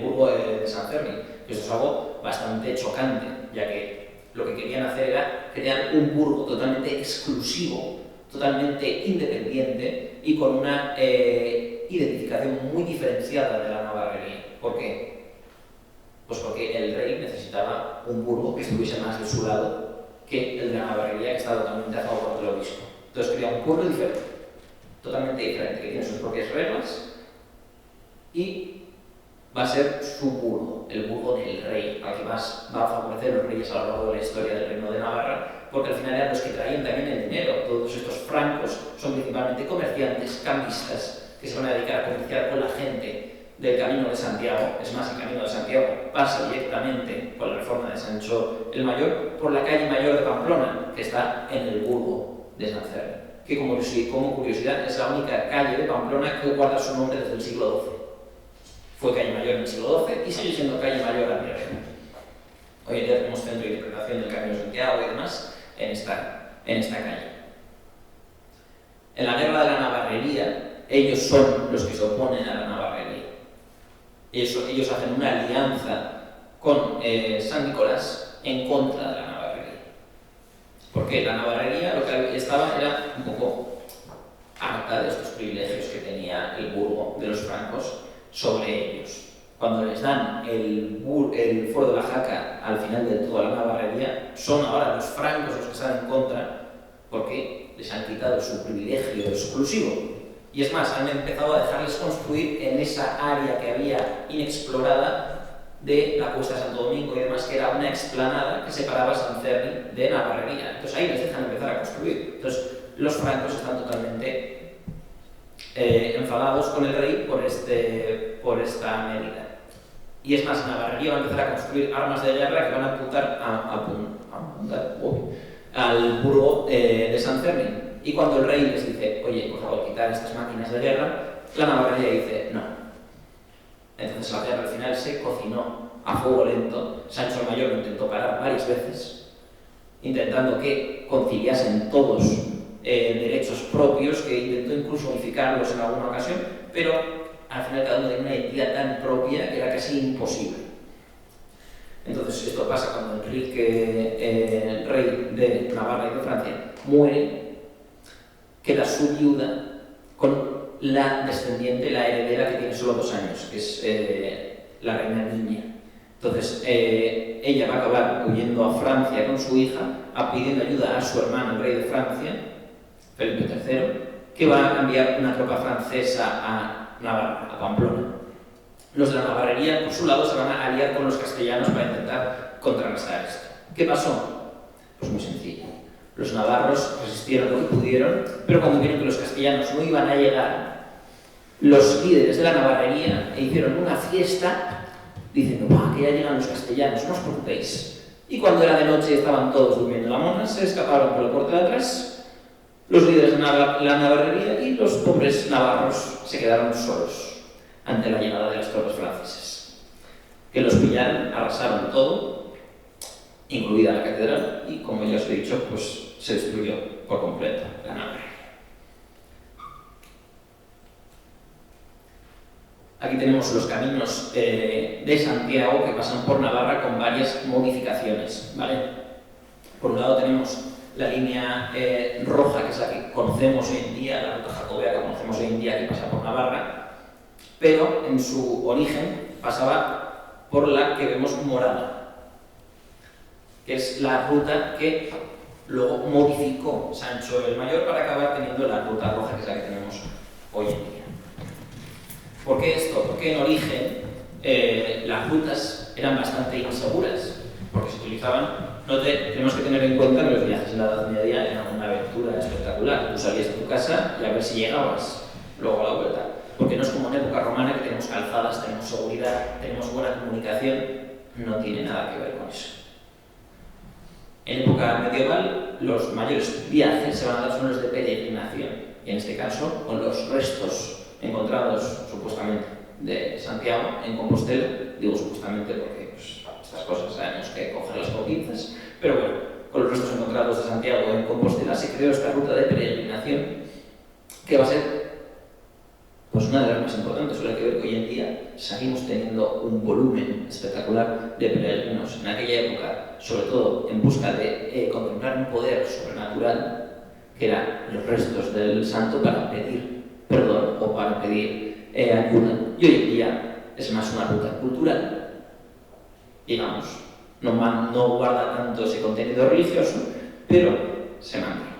burgo de Sant Fermín. Esto es algo bastante chocante, ya que lo que querían hacer era crear un burgo totalmente exclusivo, totalmente independiente y con una identificación muy diferenciada de la navarrería. ¿Por qué? Pues porque el rey necesitaba un burgo que estuviese más de su lado que el de la navarrería, que estaba totalmente a favor del obispo. Entonces quería un pueblo diferente, totalmente diferente, que tiene sus propias reglas y va a ser su burgo, el burgo del rey, al que más va a favorecer los reyes a lo largo de la historia del reino de Navarra, porque al final eran los que traían también el dinero. Todos estos francos son principalmente comerciantes, cambistas, que se van a dedicar a comerciar con la gente del Camino de Santiago. Es más, el Camino de Santiago pasa directamente, con la reforma de Sancho el Mayor, por la calle mayor de Pamplona, que está en el burgo de Sant Fermín, que como curiosidad es la única calle de Pamplona que guarda su nombre desde el siglo XII. Fue calle mayor en el siglo XII y sigue siendo calle mayor a día de hoy. Hoy en día tenemos centro de interpretación del Camino de Santiago y demás en esta calle. En la guerra de la navarrería, ellos son los que se oponen a la navarrería. Ellos hacen una alianza con San Nicolás en contra de la navarrería. Porque la navarrería lo que estaba era un poco harta de estos privilegios que tenía el burgo de los francos sobre ellos. Cuando les dan el fuero de la Jaca al final de toda la navarrería, son ahora los francos los que están en contra porque les han quitado su privilegio exclusivo. Y es más, han empezado a dejarles construir en esa área que había inexplorada de la Cuesta de Santo Domingo y demás, que era una explanada que separaba Sant Fermín de Navarrería. Entonces ahí les dejan empezar a construir. Entonces los francos están totalmente enfadados con el rey por esta medida. Y es más, Navarrería va a empezar a construir armas de guerra que van a apuntar al burgo de Sant Fermín. Y cuando el rey les dice, oye, por favor, quitar estas máquinas de guerra, la navarrería dice, no. Entonces la guerra al final se cocinó a fuego lento. Sancho el Mayor lo intentó parar varias veces, intentando que conciliasen todos derechos propios, que intentó incluso unificarlos en alguna ocasión, pero al final cada uno tenía una identidad tan propia que era casi imposible. Entonces esto pasa cuando Enrique, el rey de Navarra y de Francia, muere. Queda su viuda con la descendiente, la heredera que tiene solo 2 años, que es la reina Niña. Entonces ella va a acabar huyendo a Francia con su hija, pidiendo ayuda a su hermano, el rey de Francia, Felipe III, que va a enviar una tropa francesa a Navarra, a Pamplona. Los de la navarrería, por su lado, se van a aliar con los castellanos para intentar contrarrestar esto. ¿Qué pasó? Pues muy sencillo. Los navarros resistieron lo que pudieron, pero cuando vieron que los castellanos no iban a llegar, los líderes de la navarrería hicieron una fiesta diciendo, que ya llegan los castellanos, no os preocupéis. Y cuando era de noche y estaban todos durmiendo la mona, se escaparon por la puerta de atrás los líderes de la navarrería y los pobres navarros se quedaron solos ante la llegada de las tropas francesas, que los pillaron, arrasaron todo, incluida la catedral, y como ya os he dicho, pues se destruyó por completo la nave. Aquí tenemos los caminos de Santiago que pasan por Navarra con varias modificaciones, ¿vale? Por un lado tenemos la línea roja, que es la que conocemos hoy en día, la ruta jacobea que conocemos hoy en día, que pasa por Navarra, pero en su origen pasaba por la que vemos morada, que es la ruta que luego modificó Sancho el Mayor para acabar teniendo la ruta roja, que es la que tenemos hoy en día. ¿Por qué esto? Porque en origen las rutas eran bastante inseguras, porque se utilizaban. Tenemos que tener en cuenta que los viajes en la Edad Media eran una aventura espectacular. Tú salías de tu casa y a ver si llegabas luego a la vuelta. Porque no es como en época romana, que tenemos calzadas, tenemos seguridad, tenemos buena comunicación. No tiene nada que ver con eso. En época medieval, los mayores viajes se van a dar son los de peregrinación, y en este caso con los restos encontrados supuestamente de Santiago en Compostela. Digo supuestamente porque pues, estas cosas sabemos que cogerlas con pinzas, pero bueno, con los restos encontrados de Santiago en Compostela se creó esta ruta de peregrinación que va a ser pues una de las más importantes. Hay que ver que hoy en día seguimos teniendo un volumen espectacular de peregrinos en aquella época, sobre todo en busca de contemplar un poder sobrenatural, que eran los restos del santo, para pedir perdón o para pedir ayuda. Y hoy en día es más una ruta cultural, digamos, no guarda tanto ese contenido religioso, pero se mantiene.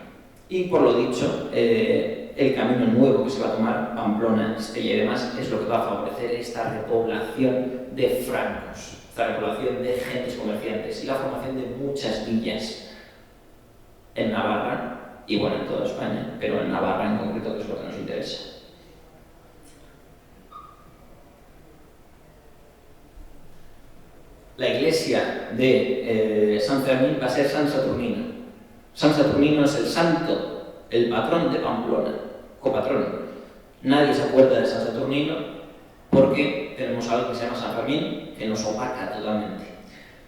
Y por lo dicho, el camino nuevo que se va a tomar, Pamplona, Estella y demás, es lo que va a favorecer esta repoblación de francos, esta repoblación de gentes comerciantes y la formación de muchas villas en Navarra, y bueno, en toda España, pero en Navarra en concreto, que es lo que nos interesa. La iglesia de San Fermín va a ser San Saturnino. San Saturnino es el santo, el patrón de Pamplona, copatrón. Nadie se acuerda de San Saturnino porque tenemos algo que se llama San Fermín, que nos opaca totalmente.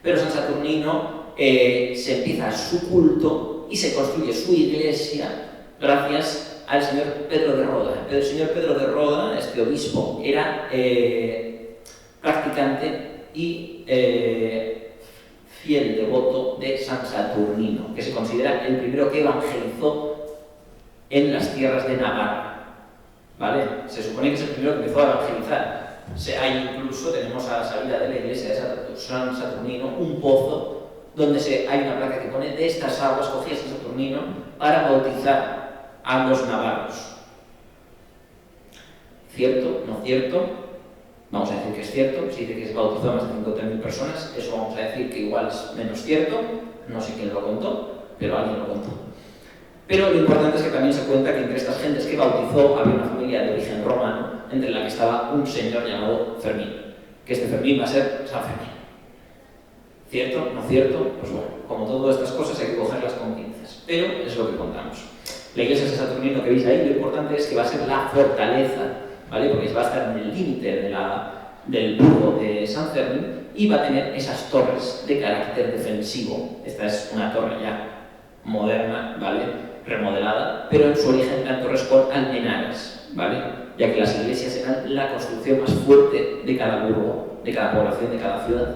Pero San Saturnino se empieza su culto y se construye su iglesia gracias al señor Pedro de Roda. El señor Pedro de Roda, este obispo, era practicante y fiel devoto de San Saturnino, que se considera el primero que evangelizó en las tierras de Navarra, ¿vale? Se supone que es el primero que empezó a evangelizar. Incluso tenemos a la salida de la iglesia de San Saturnino un pozo donde hay una placa que pone: de estas aguas cogía San Saturnino para bautizar a los navarros. ¿Cierto? ¿No cierto? Vamos a decir que es cierto. Si dice que se bautizó a más de 50.000 personas, eso vamos a decir que igual es menos cierto. No sé quién lo contó, pero alguien lo contó. Pero lo importante es que también se cuenta que entre estas gentes que bautizó había una familia de origen romano, entre la que estaba un señor llamado Fermín, que este Fermín va a ser San Fermín. ¿Cierto? ¿No cierto? Pues bueno, como todas estas cosas hay que cogerlas con pinzas, pero es lo que contamos. La iglesia de San Saturnino que veis ahí, lo importante es que va a ser la fortaleza, ¿vale? Porque va a estar en el límite del burgo de San Fermín y va a tener esas torres de carácter defensivo. Esta es una torre ya moderna, ¿vale? Remodelada, pero en su origen eran torres con almenares, ¿vale? Ya que las iglesias eran la construcción más fuerte de cada burgo, de cada población, de cada ciudad.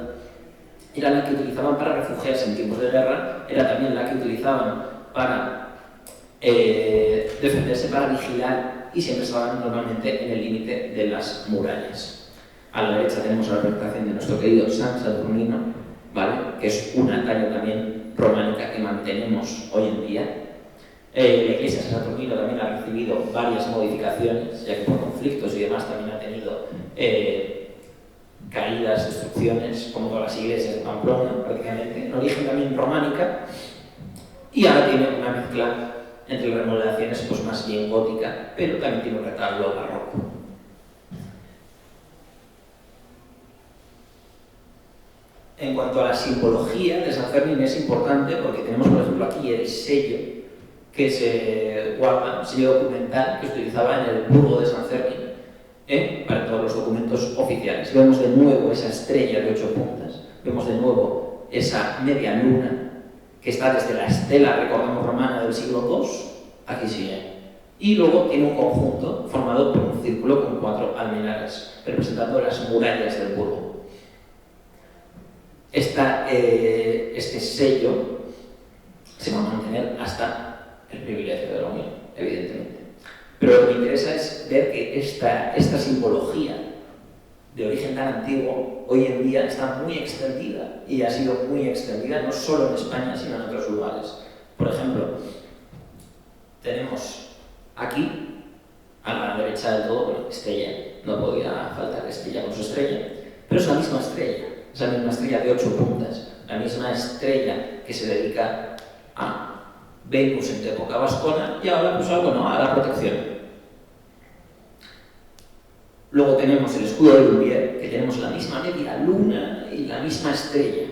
Era la que utilizaban para refugiarse en tiempos de guerra, era también la que utilizaban para defenderse, para vigilar, y siempre estaban normalmente en el límite de las murallas. A la derecha tenemos la representación de nuestro querido San Saturnino, ¿vale? Que es una talla también románica que mantenemos hoy en día. La iglesia de San Saturnino también ha recibido varias modificaciones, ya que por conflictos y demás también ha tenido caídas, destrucciones, como todas las iglesias de Pamplona prácticamente, en origen también románica, y ahora tiene una mezcla entre remodelaciones pues más bien gótica, pero también tiene un retablo barroco. En cuanto a la simbología de San Fermín, es importante porque tenemos, por ejemplo, aquí el sello que se guarda, un sello documental que se utilizaba en el burgo de San Fermín para todos los documentos oficiales. Vemos de nuevo esa estrella de 8 puntas, vemos de nuevo esa media luna que está desde la estela, recordamos, romana del siglo II, aquí sigue. Y luego tiene un conjunto formado por un círculo con 4 almenares, representando las murallas del burgo. Este sello se va a mantener hasta el privilegio de la Unión, evidentemente. Pero lo que me interesa es ver que esta simbología de origen tan antiguo hoy en día está muy extendida, y ha sido muy extendida no solo en España, sino en otros lugares. Por ejemplo, tenemos aquí, a la derecha del todo, bueno, Estella, no podía faltar Estella con su estrella, pero es la misma estrella. es la misma estrella de 8 puntas, la misma estrella que se dedica a Venus en época vascona y ahora pues bueno, a la protección. Luego tenemos el escudo de Lumière, que tenemos la misma media luna y la misma estrella.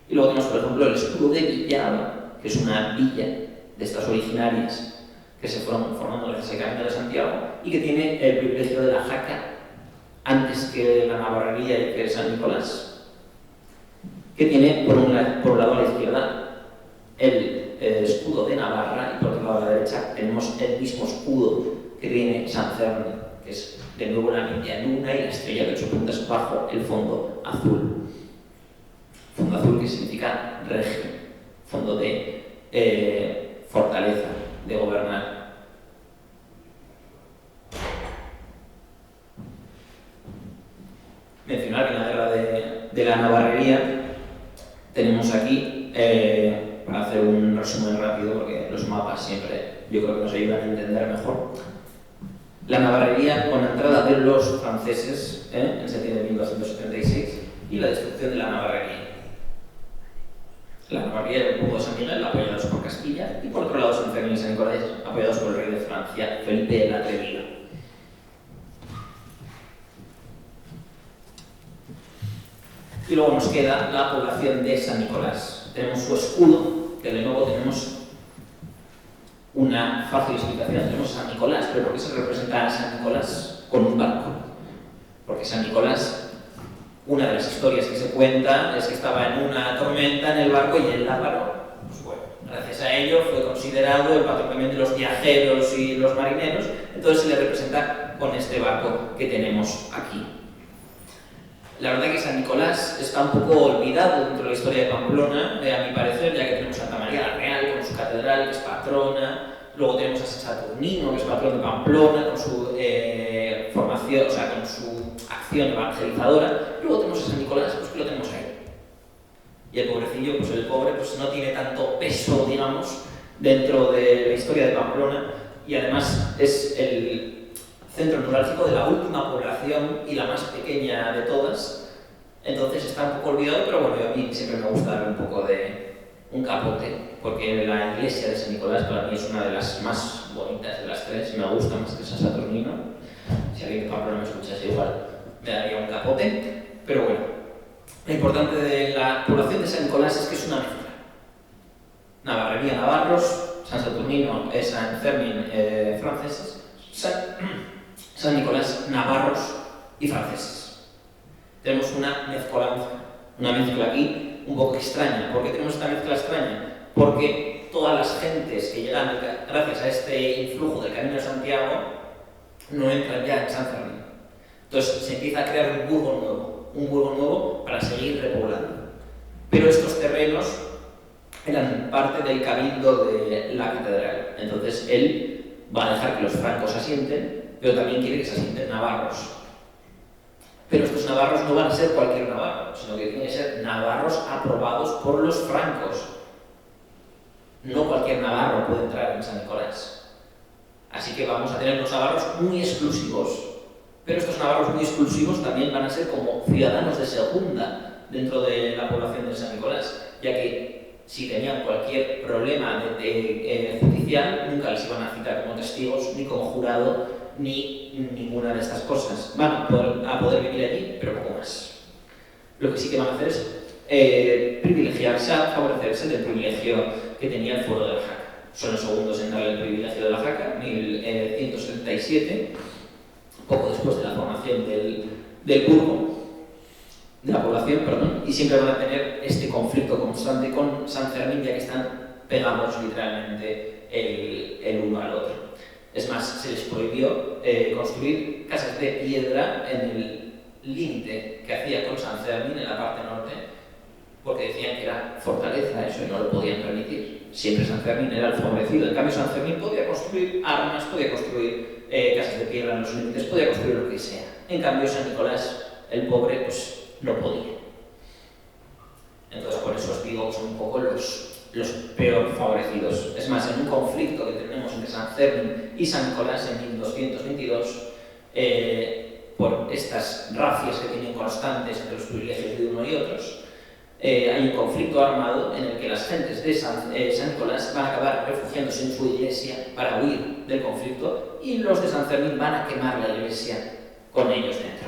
Y luego tenemos, por ejemplo, el escudo de Villaba, que es una villa de estas originarias que se fueron formando gracias al Camino de Santiago y que tiene el privilegio de la jaca antes que la navarrería y que San Nicolás, que tiene por un lado a la izquierda el escudo de Navarra y por otro lado a la derecha tenemos el mismo escudo que tiene San Cerni, que es de nuevo la media luna y la estrella de 8 puntas bajo el fondo azul. Fondo azul que significa regio, fondo de fortaleza, de gobernar. Mencionar que en la guerra de la navarrería tenemos aquí, para hacer un resumen rápido, porque los mapas siempre yo creo que nos ayudan a entender mejor, la navarrería con la entrada de los franceses en septiembre de 1276 y la destrucción de la navarrería. La navarrería del pueblo de San Miguel, apoyados por Castilla, y por otro lado San Fermín y San Nicolás, apoyados por el rey de Francia, Felipe el Atrevido. Y luego nos queda la población de San Nicolás. Tenemos su escudo, que de nuevo tenemos una fácil explicación. Tenemos San Nicolás, pero ¿por qué se representa a San Nicolás con un barco? Porque San Nicolás, una de las historias que se cuenta es que estaba en una tormenta en el barco y él la paró. Pues bueno, gracias a ello fue considerado el patrón también de los viajeros y los marineros, entonces se le representa con este barco que tenemos aquí. La verdad que San Nicolás está un poco olvidado dentro de la historia de Pamplona, a mi parecer, ya que tenemos Santa María la Real con su catedral, que es patrona, luego tenemos a San Saturnino, que es patrón de Pamplona, con su formación, o sea, con su acción evangelizadora, y luego tenemos a San Nicolás, pues que lo tenemos ahí. Y el pobrecillo, pues el pobre, pues no tiene tanto peso, digamos, dentro de la historia de Pamplona, y además es el centro neurálgico de la última población y la más pequeña de todas, entonces está un poco olvidado, pero bueno, a mí siempre me gusta darle un poco de un capote, porque la iglesia de San Nicolás para mí es una de las más bonitas de las tres, me gusta más que San Saturnino. Si alguien de Pamplona me escuchase igual, me daría un capote, pero bueno, lo importante de la población de San Nicolás es que es una mezcla. Navarrería, navarros, San Saturnino, San Fermín, franceses, San Nicolás, navarros y franceses. Tenemos una mezcla aquí un poco extraña. ¿Por qué tenemos esta mezcla extraña? Porque todas las gentes que llegan gracias a este influjo del Camino de Santiago no entran ya en San Fermín. Entonces se empieza a crear un burgo nuevo para seguir repoblando. Pero estos terrenos eran parte del cabildo de la catedral. Entonces él va a dejar que los francos asienten, pero también quiere que se asienten navarros. Pero estos navarros no van a ser cualquier navarro, sino que tienen que ser navarros aprobados por los francos. No cualquier navarro puede entrar en San Nicolás. Así que vamos a tener unos navarros muy exclusivos. Pero estos navarros muy exclusivos también van a ser como ciudadanos de segunda dentro de la población de San Nicolás, ya que si tenían cualquier problema judicial, nunca les iban a citar como testigos, ni como jurado, ni ninguna de estas cosas. Van a poder vivir allí, pero poco más. Lo que sí que van a hacer es privilegiarse, favorecerse del privilegio que tenía el fuero de la jaca. Son los segundos en darle el privilegio de la jaca, 1177, poco después de la formación del burgo, de la población, perdón, y siempre van a tener este conflicto constante con San Fermín, ya que están pegados literalmente el uno al otro. Es más, se les prohibió construir casas de piedra en el límite que hacía con San Fermín en la parte norte, porque decían que era fortaleza eso y no lo podían permitir. Siempre San Fermín era el favorecido. En cambio, San Fermín podía construir armas, podía construir casas de piedra en los límites, podía construir lo que sea. En cambio, San Nicolás, el pobre, pues no podía. Entonces, por eso os digo que son un poco los peor favorecidos. Es más, en un conflicto que tenemos entre San Fermín y San Nicolás en 1222, por estas racias que tienen constantes entre los privilegios de uno y otros. Hay un conflicto armado en el que las gentes de San Nicolás van a acabar refugiándose en su iglesia para huir del conflicto y los de San Fermín van a quemar la iglesia con ellos dentro.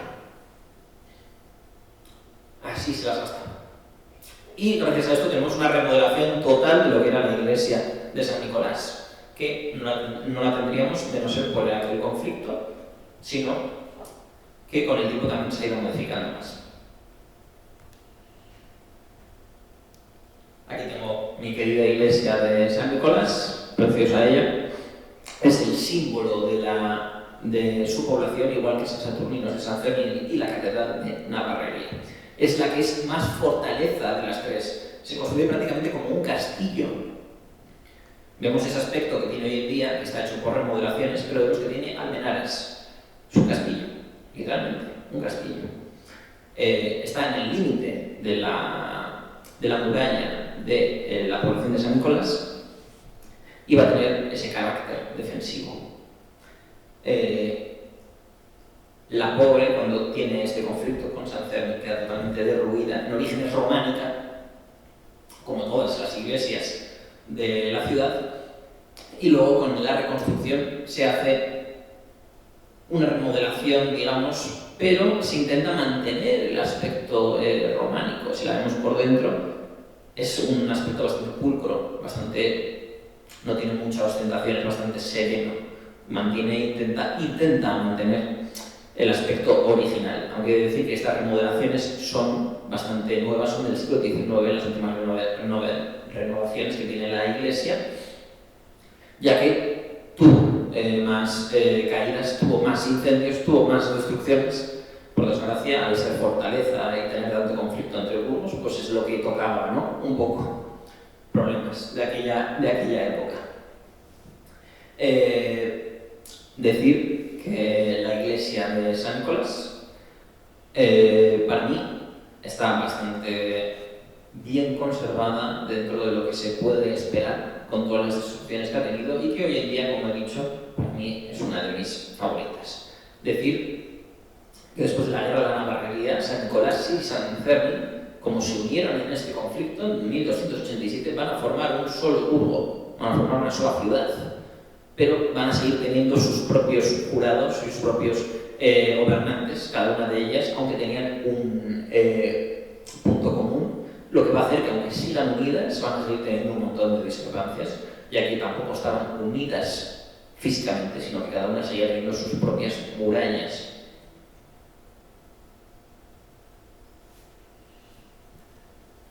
Así se las gasta. Y gracias a esto tenemos una remodelación total de lo que era la iglesia de San Nicolás, que no la tendríamos de no ser por aquel conflicto, sino que con el tiempo también se ha ido modificando más. Aquí tengo mi querida iglesia de San Nicolás, preciosa ella. Es el símbolo de su población, igual que San Saturnino de San Fermín y la catedral de Navarrería. Es la que es más fortaleza de las tres. Se construye prácticamente como un castillo. Vemos ese aspecto que tiene hoy en día, que está hecho por remodelaciones, pero vemos que tiene almenaras. Es un castillo, literalmente, un castillo. Está en el límite de la muralla de la población de San Nicolás y va a tener ese carácter defensivo. La pobre, cuando tiene este conflicto con San Fermín, queda totalmente derruida. En origen es románica, como todas las iglesias de la ciudad, y luego con la reconstrucción se hace una remodelación, digamos, pero se intenta mantener el aspecto románico. Si la vemos por dentro, es un aspecto bastante pulcro, no tiene mucha ostentación, es bastante sereno. Intenta mantener el aspecto original, aunque he de decir que estas remodelaciones son bastante nuevas, son del siglo XIX, las últimas renovaciones que tiene la iglesia, ya que tuvo más caídas, tuvo más incendios, tuvo más destrucciones. Por desgracia, al ser fortaleza y tener tanto conflicto entre burgos, pues es lo que tocaba, ¿no? Un poco problemas de aquella época. Decir que la iglesia de San Nicolás, para mí, está bastante bien conservada dentro de lo que se puede esperar con todas las destrucciones que ha tenido y que hoy en día, como he dicho, para mí es una de mis favoritas. Decir que después de la guerra de la Navarrería, San Nicolás y San Fermín, como se unieron en este conflicto, en 1287 van a formar un solo burgo, van a formar una sola ciudad, pero van a seguir teniendo sus propios jurados y sus propios gobernantes, cada una de ellas, aunque tenían un punto común, lo que va a hacer que aunque sigan unidas, van a seguir teniendo un montón de discrepancias, ya que tampoco estaban unidas físicamente, sino que cada una seguía teniendo sus propias murallas.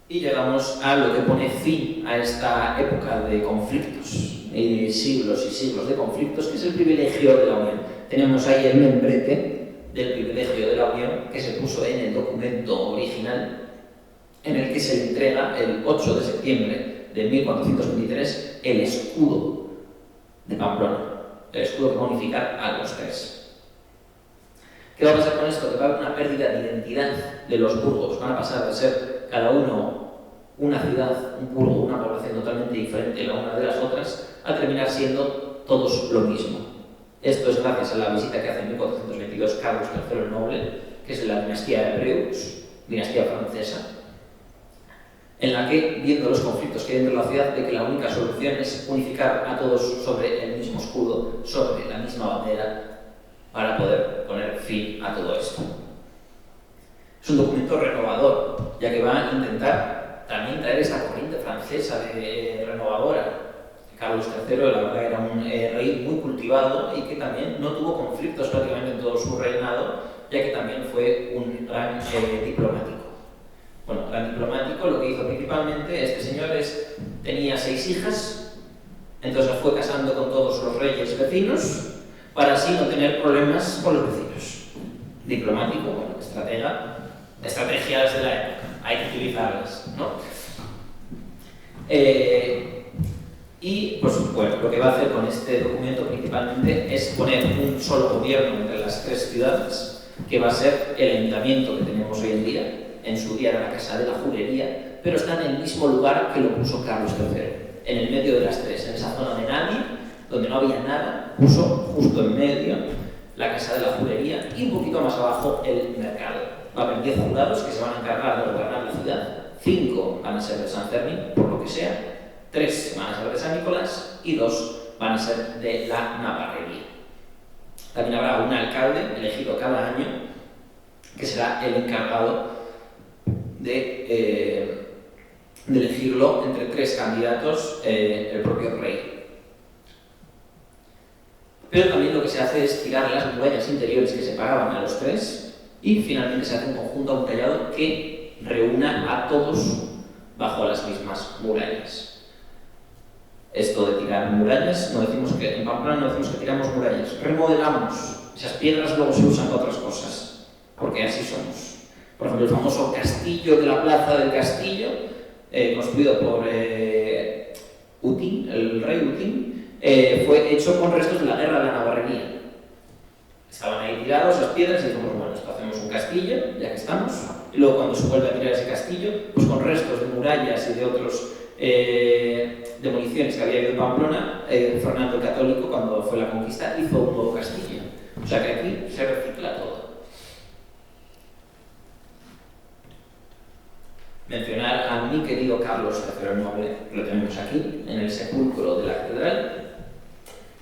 Y llegamos a lo que pone fin a esta época de conflictos, y siglos de conflictos, que es el privilegio de la Unión. Tenemos ahí el membrete del privilegio de la Unión, que se puso en el documento original, en el que se le entrega el 8 de septiembre de 1423 el escudo de Pamplona, el escudo que va a unificar a los tres. ¿Qué va a pasar con esto? Que va a haber una pérdida de identidad de los burgos, van a pasar de ser cada uno una ciudad, un burgo, una población totalmente diferente la una de las otras, a terminar siendo todos lo mismo. Esto es gracias a la visita que hace en 1422 Carlos III el Noble, que es de la dinastía de Breus, dinastía francesa, en la que, viendo los conflictos que hay dentro de la ciudad, ve que la única solución es unificar a todos sobre el mismo escudo, sobre la misma bandera, para poder poner fin a todo esto. Es un documento renovador, ya que va a intentar también traer esa corriente francesa de renovadora. Carlos III, la verdad, era un rey muy cultivado y que también no tuvo conflictos prácticamente en todo su reinado, ya que también fue un gran diplomático. Bueno, gran diplomático, lo que hizo principalmente este señor tenía 6 hijas, entonces las fue casando con todos los reyes vecinos para así no tener problemas con los vecinos. Diplomático, bueno, estrategias de la época, hay que utilizarlas, ¿no? Y, pues bueno, lo que va a hacer con este documento principalmente es poner un solo gobierno entre las 3 ciudades, que va a ser el ayuntamiento que tenemos hoy en día. En su día era la Casa de la Jurería, pero está en el mismo lugar que lo puso Carlos III, en el medio de las 3, en esa zona de nadie, donde no había nada, puso justo en medio la Casa de la Judería y un poquito más abajo el mercado. Va a haber 10 jurados que se van a encargar de gobernar la ciudad. 5 van a ser de San Fermín, por lo que sea, 3 van a ser de San Nicolás y 2 van a ser de la Navarrería. También habrá un alcalde elegido cada año que será el encargado de elegirlo entre 3 candidatos, el propio rey. Pero también lo que se hace es tirar las murallas interiores que separaban a los 3 y finalmente se hace un conjunto amurallado que reúna a todos bajo las mismas murallas. Esto de tirar murallas, en Pamplona no decimos que tiramos murallas, remodelamos. Esas piedras luego se usan para otras cosas, porque así somos. Por ejemplo, el famoso castillo de la Plaza del Castillo, construido por Utín, el rey Utín, fue hecho con restos de la guerra de la Navarrería. Estaban ahí tirados las piedras y dijimos, bueno, esto hacemos un castillo, ya que estamos, y luego cuando se vuelve a tirar ese castillo, pues con restos de murallas y de otros demoliciones que había habido en Pamplona, Fernando el Católico, cuando fue la conquista, hizo un nuevo castillo. O sea que aquí se recicla todo. Mencionar a mi querido Carlos III el Noble, que lo tenemos aquí, en el sepulcro de la catedral.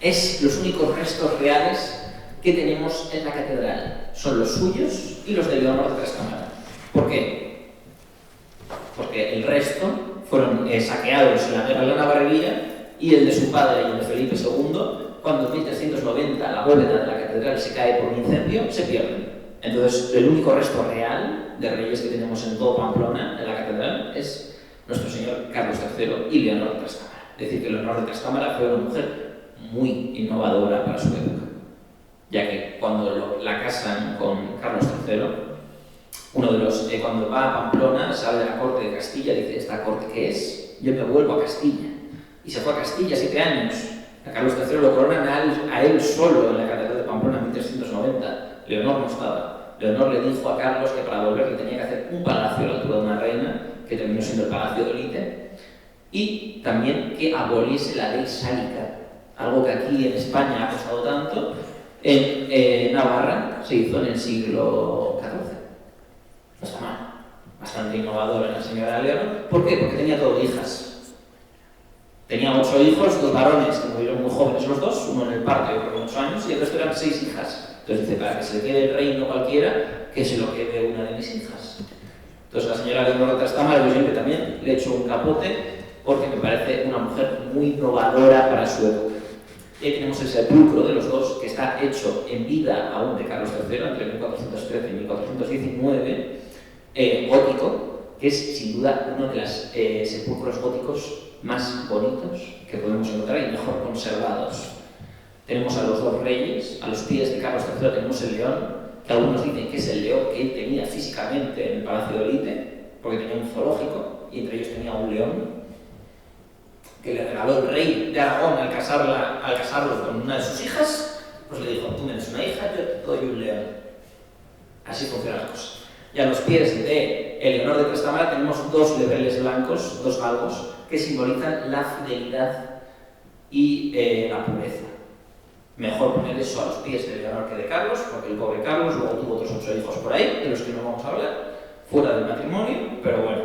Es los únicos restos reales que tenemos en la catedral. Son los suyos y los de Leonor de Trastámara. ¿Por qué? Porque el resto fueron saqueados en la guerra de la Navarrería y el de su padre y el de Felipe II, cuando en 1390 la bóveda de la catedral se cae por un incendio, se pierden. Entonces, el único resto real de reyes que tenemos en todo Pamplona, en la catedral, es nuestro señor Carlos III y Leonor de Trastámara. Es decir, que Leonor de Trastámara fue una mujer muy innovadora para su época, ya que cuando la casan con Carlos III, uno de los, cuando va a Pamplona, sale de la corte de Castilla, dice, ¿esta corte qué es? Yo me vuelvo a Castilla. Y se fue a Castilla 7 años. A Carlos III lo coronan a él solo en la catedral de Pamplona en 1390. Leonor no estaba. Leonor le dijo a Carlos que para volver le tenía que hacer un palacio a la altura de una reina, que terminó siendo el Palacio de Olite, y también que aboliese la ley sálica, algo que aquí en España ha costado tanto. En Navarra se hizo en el siglo XIV. No está mal. Bastante innovadora la señora Leonor. ¿Por qué? Porque tenía todo hijas. Tenía 8 hijos, 2 varones que murieron muy jóvenes los dos, uno en el parto y otro con 8 años, y el resto eran 6 hijas. Entonces dice, para que se le quede el reino cualquiera, que se lo quede una de mis hijas. Entonces la señora Leonor de Trastámara, yo siempre también le echo un capote, porque me parece una mujer muy innovadora para su época. Y ahí tenemos el sepulcro de los dos, que está hecho en vida aún de Carlos III, entre 1413 y 1419, gótico, que es sin duda uno de los sepulcros góticos más bonitos que podemos encontrar y mejor conservados. Tenemos a los 2 reyes, a los pies de Carlos III tenemos el león, que algunos dicen que es el león que él tenía físicamente en el Palacio de Olite, porque tenía un zoológico y entre ellos tenía un león que le regaló el rey de Aragón al casarlo con una de sus hijas. Pues le dijo, tú me das una hija, yo te doy un león. Así funcionan las cosas. Y a los pies de Leonor de Trastámara tenemos 2 lebreles blancos, 2 galgos, que simbolizan la fidelidad y la pureza. Mejor poner eso a los pies de Leonor que de Carlos, porque el pobre Carlos luego tuvo otros 8 hijos por ahí, de los que no vamos a hablar, fuera del matrimonio, pero bueno.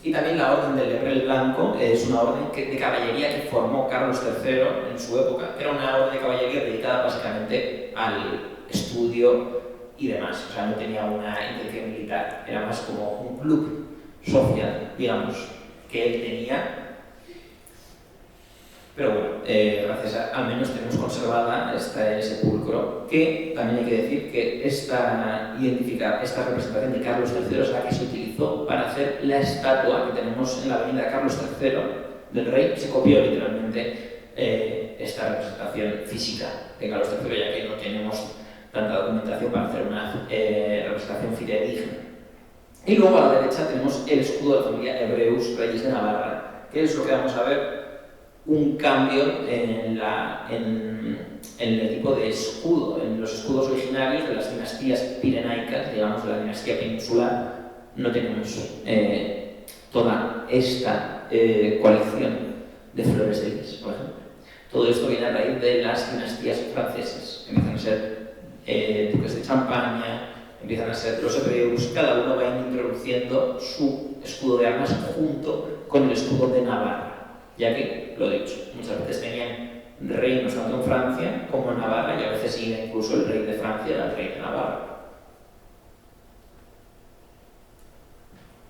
Y también la Orden del Lebrel Blanco es una orden de caballería que formó Carlos III en su época. Era una orden de caballería dedicada básicamente al estudio y demás. O sea, no tenía una intención militar, era más como un club social, digamos, que él tenía. Pero bueno, gracias al menos tenemos conservada este sepulcro, que también hay que decir que esta representación de Carlos III es la que se utilizó para hacer la estatua que tenemos en la avenida Carlos III del rey. Se copió literalmente esta representación física de Carlos III, ya que no tenemos tanta documentación para hacer una representación fidedigna. Y luego a la derecha tenemos el escudo de la familia Hebreus, reyes de Navarra, que es lo que vamos a ver, un cambio en el tipo de escudo. En los escudos originarios de las dinastías pirenaicas, digamos de la dinastía peninsular, no tenemos toda esta colección de flores de lis, por ejemplo. Todo esto viene a raíz de las dinastías francesas, que empiezan a ser duques de Champaña, empiezan a ser los hebreos, cada uno va introduciendo su escudo de armas junto con el escudo de Navarra, ya que, lo he dicho, muchas veces tenían reinos tanto en Francia como en Navarra, y a veces incluso el rey de Francia era el rey de Navarra.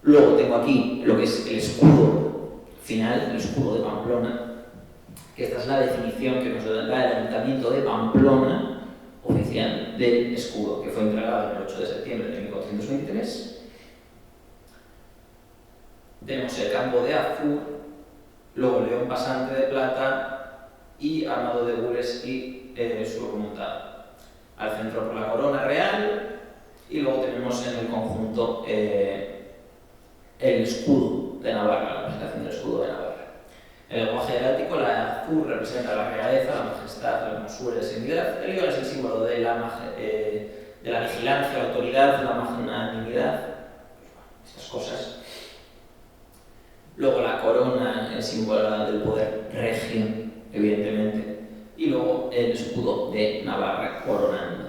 Luego tengo aquí lo que es el escudo final, el escudo de Pamplona, que esta es la definición que nos da el Ayuntamiento de Pamplona oficial del escudo, que fue entregado el 8 de septiembre de 1423. Tenemos el campo de azur, luego león pasante de plata y armado de gules y su remontada. Al centro por la corona real, y luego tenemos en el conjunto el escudo de Navarra, la representación del escudo de Navarra. En el lenguaje heráldico, la azur representa la realeza, la majestad, la hermosura, la serenidad. El león es el símbolo de la vigilancia, la autoridad, la magnanimidad, estas cosas. Luego la corona, el símbolo del poder regio, evidentemente. Y luego el escudo de Navarra coronando.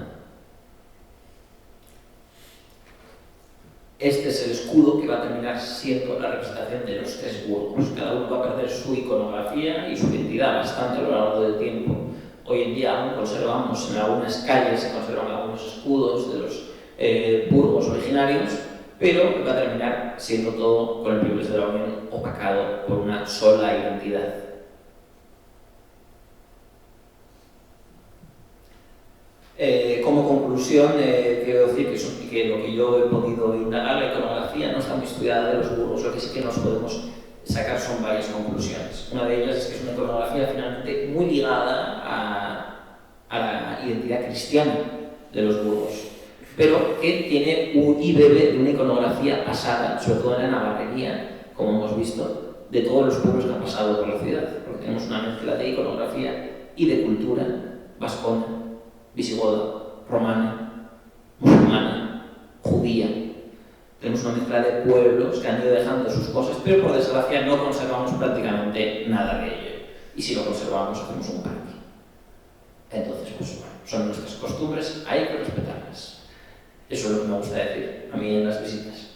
Este es el escudo que va a terminar siendo la representación de los tres burgos. Cada uno va a perder su iconografía y su identidad bastante a lo largo del tiempo. Hoy en día aún conservamos en algunas calles, se conservan algunos escudos de los burgos originarios, pero va a terminar siendo todo, con el privilegio de la Unión, opacado por una sola identidad. Como conclusión, quiero decir que lo que yo he podido indagar, la iconografía no está muy estudiada de los burgos, lo que sí que nos podemos sacar son varias conclusiones. Una de ellas es que es una iconografía finalmente muy ligada a la identidad cristiana de los burgos, pero que tiene y bebe de una iconografía pasada, sobre todo en la navarrería, como hemos visto, de todos los pueblos que han pasado por la ciudad, porque tenemos una mezcla de iconografía y de cultura vascona, visigoda, romana, musulmana, judía. Tenemos una mezcla de pueblos que han ido dejando sus cosas, pero por desgracia no conservamos prácticamente nada de ello. Y si lo conservamos, hacemos un parque. Entonces, pues bueno, son nuestras costumbres, hay que respetarlas. Eso es lo que me gusta decir a mí en las visitas.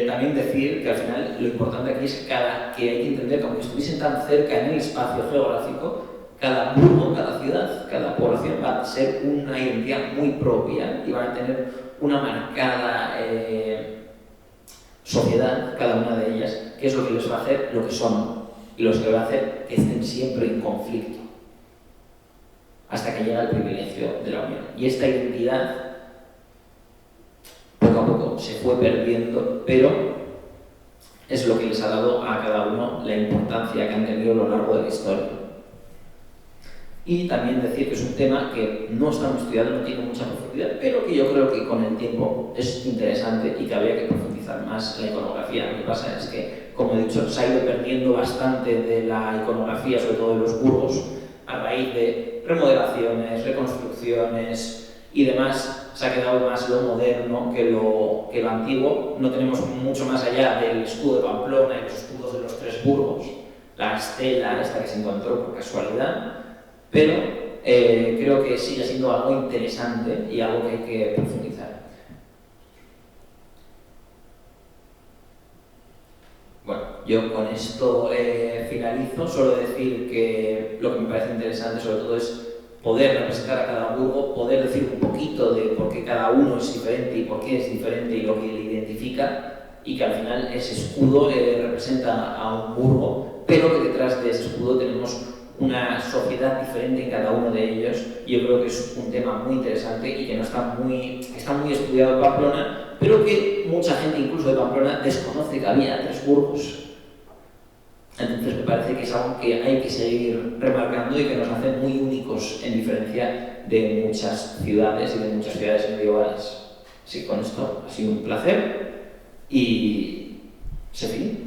También decir que al final lo importante aquí es que hay que entender que aunque estuviesen tan cerca en el espacio geográfico, cada burgo, cada ciudad, cada población va a ser una identidad muy propia y van a tener una marcada sociedad, cada una de ellas, que es lo que les va a hacer lo que son y lo que va a hacer que estén siempre en conflicto hasta que llega el privilegio de la Unión. Y esta identidad poco a poco se fue perdiendo, pero es lo que les ha dado a cada uno la importancia que han tenido a lo largo de la historia. Y también decir que es un tema que no está muy estudiado, no tiene mucha profundidad, pero que yo creo que con el tiempo es interesante y que habría que profundizar más en la iconografía. Lo que pasa es que, como he dicho, se ha ido perdiendo bastante de la iconografía, sobre todo de los burgos, a raíz de remodelaciones, reconstrucciones y demás. Se ha quedado más lo moderno que lo antiguo. No tenemos mucho más allá del escudo de Pamplona y los escudos de los tres burgos, la estela esta que se encontró por casualidad, pero creo que sigue siendo algo interesante y algo que hay que profundizar. Bueno, yo con esto finalizo, solo decir que lo que me parece interesante sobre todo es poder representar a cada burgo, poder decir un poquito de por qué cada uno es diferente y por qué es diferente y lo que le identifica, y que al final ese escudo representa a un burgo, pero que detrás de ese escudo tenemos una sociedad diferente en cada uno de ellos. Yo creo que es un tema muy interesante y que no está muy estudiado en Pamplona, pero que mucha gente incluso de Pamplona desconoce que había tres burgos. Entonces me parece que es algo que hay que seguir remarcando y que nos hace muy únicos en diferencia de muchas ciudades y de muchas ciudades medievales. Así que con esto ha sido un placer y se fin.